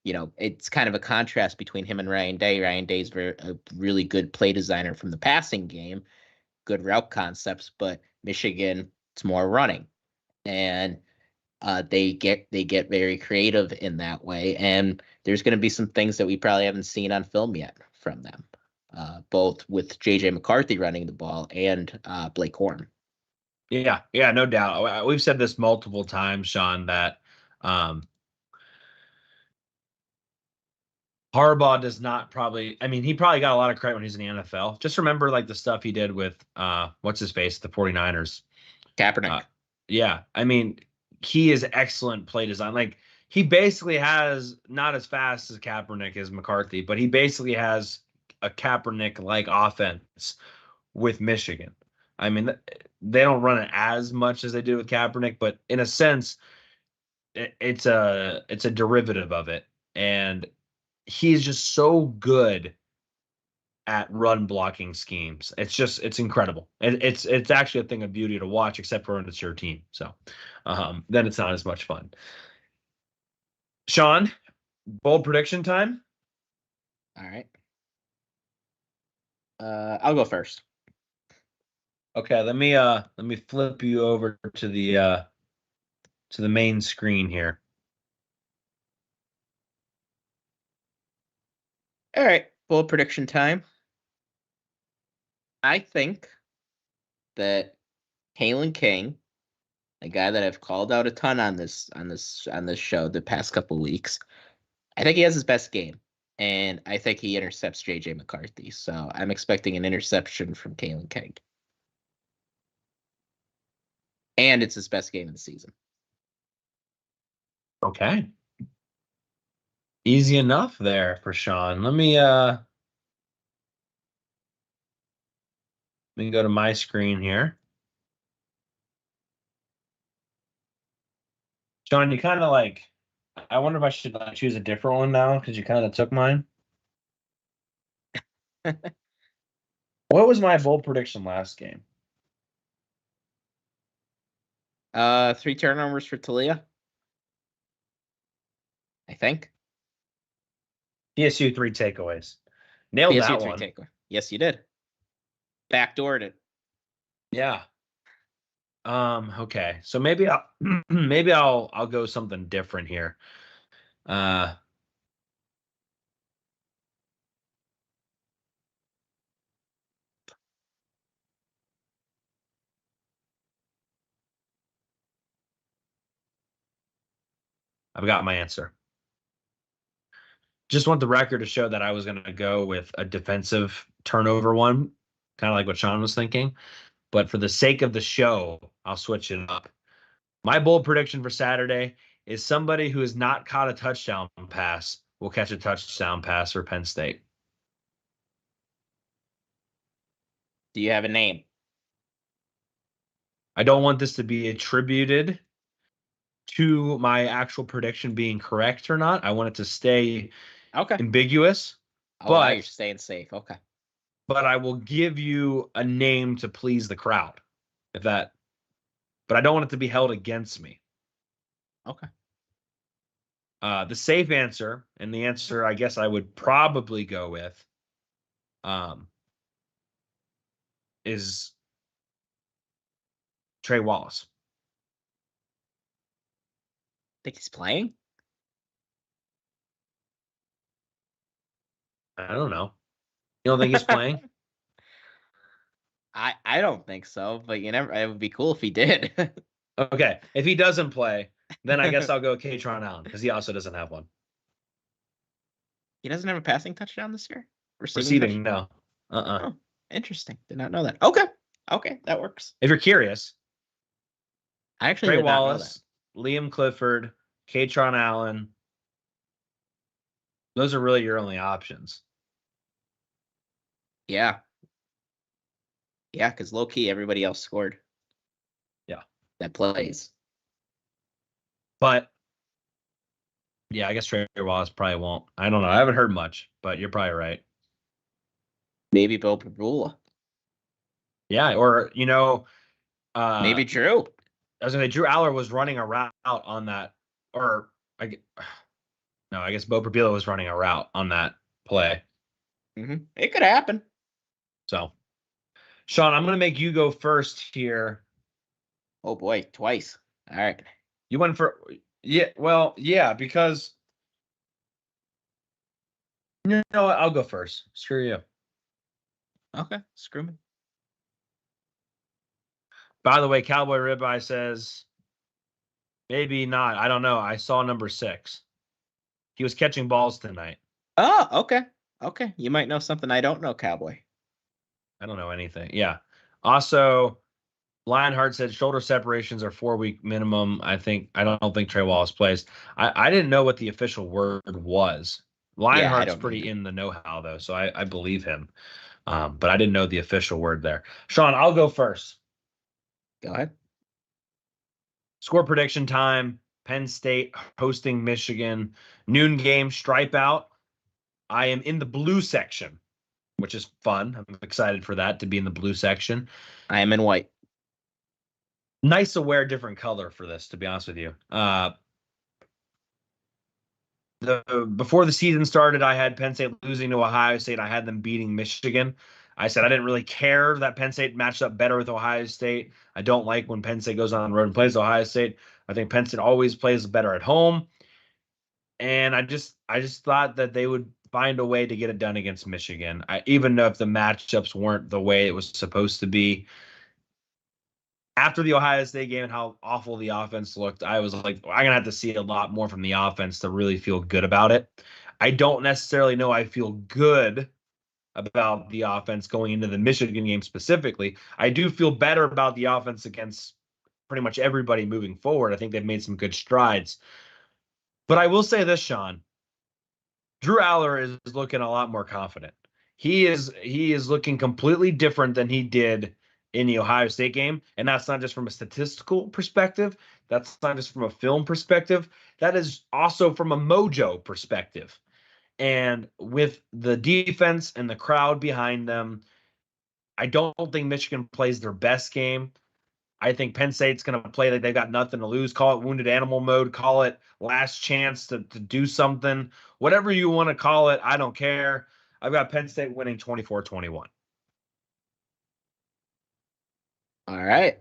it's kind of a contrast between him and Ryan Day. Ryan Day is a really good play designer from the passing game, good route concepts, but Michigan, it's more running. And they get very creative in that way. And there's going to be some things that we probably haven't seen on film yet from them, both with J.J. McCarthy running the ball and Blake Horn. Yeah, no doubt. We've said this multiple times, Sean, that Harbaugh does not probably, he probably got a lot of credit when he's in the NFL. Just remember like the stuff he did with, what's his face, the 49ers. Kaepernick. Yeah, he is excellent play design. Like he basically has not as fast as Kaepernick as McCarthy, but he basically has a Kaepernick-like offense with Michigan. They don't run it as much as they do with Kaepernick, but in a sense, it's a derivative of it. And he's just so good at run blocking schemes. It's incredible. And it's actually a thing of beauty to watch, except for when it's your team. So then it's not as much fun. Sean, bold prediction time. All right. I'll go first. Okay, let me flip you over to the main screen here. All right, bold prediction time. I think that Kane, a guy that I've called out a ton on this show the past couple of weeks, I think he has his best game. And I think he intercepts J.J. McCarthy. So I'm expecting an interception from Kane. And it's his best game of the season. Okay. Easy enough there for Sean. Let me go to my screen here. Sean, you kind of like, I wonder if I should choose a different one now because you kind of took mine. What was my bold prediction last game? 3 turnovers for Talia. I think. TSU 3 takeaways. Nailed TSU that 3 one. takeaway. Yes, you did. Backdoored it. Yeah. Okay. So maybe I'll go something different here. I've got my answer. Just want the record to show that I was going to go with a defensive turnover one, kind of like what Sean was thinking. But for the sake of the show, I'll switch it up. My bold prediction for Saturday is somebody who has not caught a touchdown pass will catch a touchdown pass for Penn State. Do you have a name? I don't want this to be attributed to my actual prediction being correct or not. I want it to stay ambiguous. Oh, wow, you're staying safe. Okay. But I will give you a name to please the crowd. But I don't want it to be held against me. Okay. The safe answer, and the answer I guess I would probably go with, is Trey Wallace. Think he's playing? I don't know. You don't think he's playing? I don't think so, but it would be cool if he did. Okay. If he doesn't play, then I guess I'll go Katron Allen because he also doesn't have one. He doesn't have a passing touchdown this year? Receiving, no. Oh, interesting. Did not know that. Okay, that works. If you're curious, I actually Trey Wallace, Liam Clifford, Katron Allen, those are really your only options. Yeah. Yeah, because low-key, everybody else scored. Yeah. That plays. But, yeah, I guess Trey Wallace probably won't. I don't know. I haven't heard much, but you're probably right. Maybe Bill Pabula. Yeah, or, maybe Drew. I was going to say, Drew Aller was running a route on that, or, I guess Bo Pabula was running a route on that play. Mm-hmm. It could happen. So, Sean, I'm going to make you go first here. Oh, boy, twice. All right. You went for, yeah, because, I'll go first. Screw you. Okay, screw me. By the way, Cowboy Ribeye says, maybe not. I don't know. I saw number 6. He was catching balls tonight. Oh, okay. Okay, you might know something I don't know, Cowboy. I don't know anything. Yeah. Also, Lionheart said shoulder separations are 4-week minimum. I don't think Trey Wallace plays. I didn't know what the official word was. Lionheart's pretty in the know-how though, so I believe him. But I didn't know the official word there. Sean, I'll go first. Go ahead. Score prediction time. Penn State hosting Michigan. Noon game, stripe out. I am in the blue section, which is fun. I'm excited for that, to be in the blue section. I am in white. Nice to wear a different color for this, to be honest with you. Before the season started, I had Penn State losing to Ohio State. I had them beating Michigan. I said I didn't really care that Penn State matched up better with Ohio State. I don't like when Penn State goes on the road and plays Ohio State. I think Penn State always plays better at home. And I just thought that they would find a way to get it done against Michigan. Even if the matchups weren't the way it was supposed to be. After the Ohio State game and how awful the offense looked, I was like, I'm going to have to see a lot more from the offense to really feel good about it. I don't necessarily know I feel good about the offense going into the Michigan game specifically. I do feel better about the offense against pretty much everybody moving forward. I think they've made some good strides. But I will say this, Sean. Drew Aller is looking a lot more confident. He is looking completely different than he did in the Ohio State game, and that's not just from a statistical perspective. That's not just from a film perspective. That is also from a mojo perspective. And with the defense and the crowd behind them, I don't think Michigan plays their best game. I think Penn State's going to play like they've got nothing to lose. Call it wounded animal mode. Call it last chance to do something. Whatever you want to call it, I don't care. I've got Penn State winning 24-21. All right.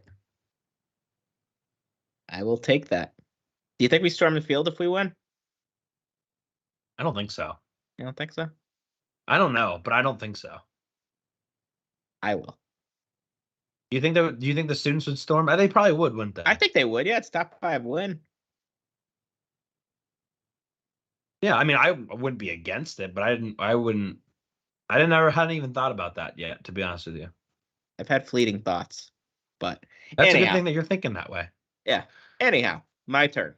I will take that. Do you think we storm the field if we win? I don't think so. You don't think so? I don't know, but I don't think so. I will. Do you think the students would storm? They probably would, wouldn't they? I think they would. Yeah, it's top 5 win. Yeah, I mean, I wouldn't be against it, but I hadn't even thought about that yet, to be honest with you. I've had fleeting thoughts, but that's anyhow, a good thing that you're thinking that way. Yeah. Anyhow, my turn.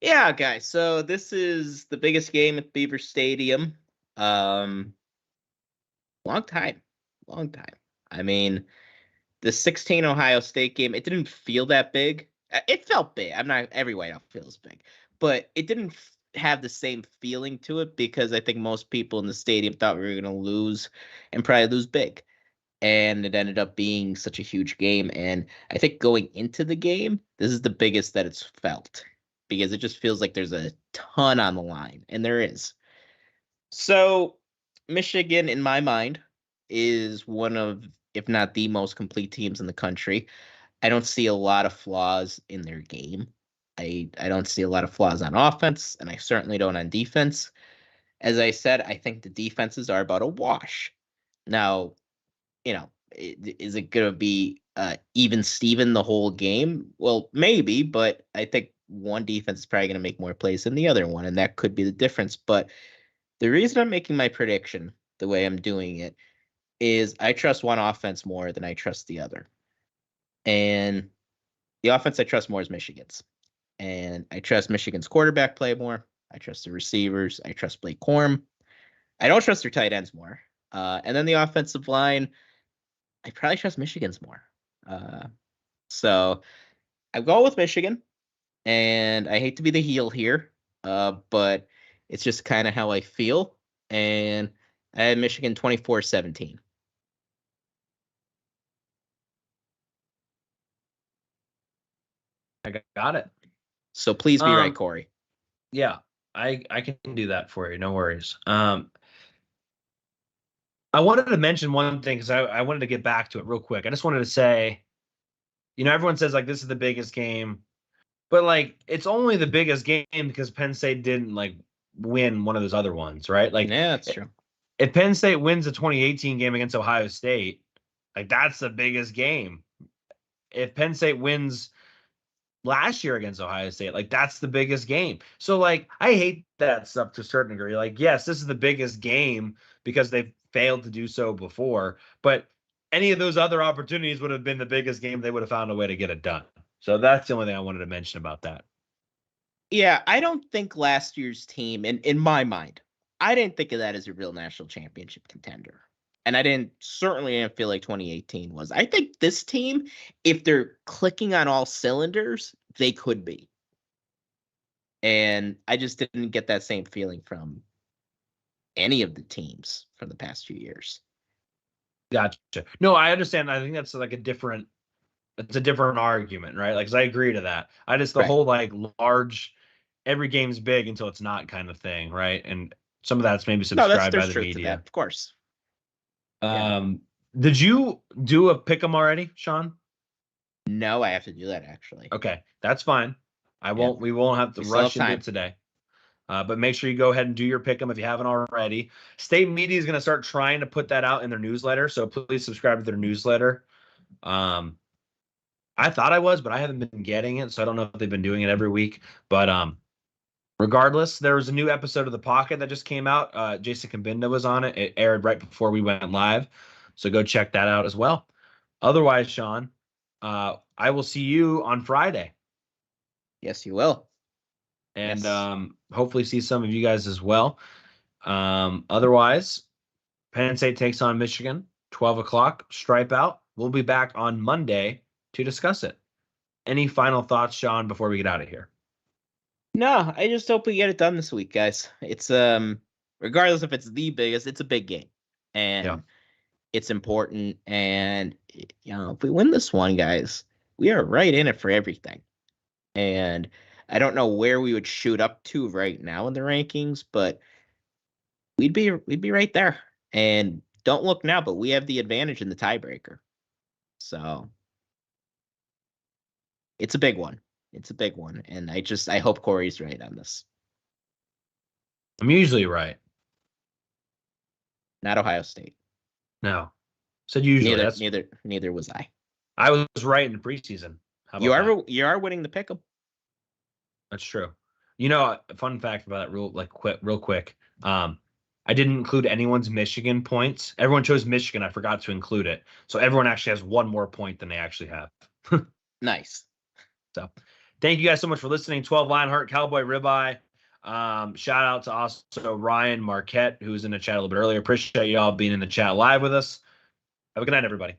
Yeah, guys. So this is the biggest game at Beaver Stadium. Long time. I mean, the 16 Ohio State game, it didn't feel that big. It felt big. Every whiteout feels big, but it didn't have the same feeling to it because I think most people in the stadium thought we were going to lose and probably lose big. And it ended up being such a huge game. And I think going into the game, this is the biggest that it's felt because it just feels like there's a ton on the line, and there is. So Michigan, in my mind, is one of, if not the most complete teams in the country. I don't see a lot of flaws in their game. I don't see a lot of flaws on offense, and I certainly don't on defense. As I said, I think the defenses are about a wash. Now, is it going to be even Steven the whole game? Well, maybe, but I think one defense is probably going to make more plays than the other one, and that could be the difference. But the reason I'm making my prediction the way I'm doing it is I trust one offense more than I trust the other. And the offense I trust more is Michigan's. And I trust Michigan's quarterback play more. I trust the receivers. I trust Blake Corum. I don't trust their tight ends more. And then the offensive line, I probably trust Michigan's more. So I'm going with Michigan. And I hate to be the heel here, but it's just kind of how I feel. And I had Michigan 24-17. I got it. So please be right, Cory. Yeah, I can do that for you. No worries. I wanted to mention one thing because I wanted to get back to it real quick. I just wanted to say, everyone says like this is the biggest game, but like it's only the biggest game because Penn State didn't like win one of those other ones, right? Like, yeah, that's true. If Penn State wins the 2018 game against Ohio State, like that's the biggest game. If Penn State wins last year against Ohio State, like that's the biggest game. So like I hate that stuff to a certain degree. Like, yes, this is the biggest game because they've failed to do so before, but any of those other opportunities would have been the biggest game. They would have found a way to get it done. So that's the only thing I wanted to mention about that. Yeah, I don't think last year's team, in my mind, I didn't think of that as a real national championship contender. And I certainly didn't feel like 2018 was. I think this team, if they're clicking on all cylinders, they could be. And I just didn't get that same feeling from any of the teams from the past few years. Gotcha. No, I understand. I think that's like a different argument, right? Like, 'cause I agree to that. I just, the whole like large, every game's big until it's not kind of thing, right? And some of that's maybe subscribed by the media. Of course. Did you do a pick'em already, Sean? No, I have to do that actually. Okay, that's fine. We won't have to rush into it today. But make sure you go ahead and do your pick'em if you haven't already. State Media is going to start trying to put that out in their newsletter, so please subscribe to their newsletter. I thought I was, but I haven't been getting it, so I don't know if they've been doing it every week. But we're regardless, there was a new episode of The Pocket that just came out. Jason Kabinda was on it. It aired right before we went live. So go check that out as well. Otherwise, Sean, I will see you on Friday. Yes, you will. And Yes. hopefully see some of you guys as well. Otherwise, Penn State takes on Michigan, 12 o'clock, stripe out. We'll be back on Monday to discuss it. Any final thoughts, Sean, before we get out of here? No, I just hope we get it done this week, guys. It's regardless if it's the biggest, it's a big game. And it's important. And if we win this one, guys, we are right in it for everything. And I don't know where we would shoot up to right now in the rankings, but we'd be right there. And don't look now, but we have the advantage in the tiebreaker. So it's a big one. It's a big one. And I hope Cory's right on this. I'm usually right. Not Ohio State. No. Said usually. Neither was I. I was right in the preseason. How about You are winning the pick'em. That's true. A fun fact about that real quick. I didn't include anyone's Michigan points. Everyone chose Michigan. I forgot to include it. So everyone actually has one more point than they actually have. Nice. So thank you guys so much for listening. 12 Lionheart Cowboy Ribeye. Shout out to also Ryan Marquette, who was in the chat a little bit earlier. Appreciate y'all being in the chat live with us. Have a good night, everybody.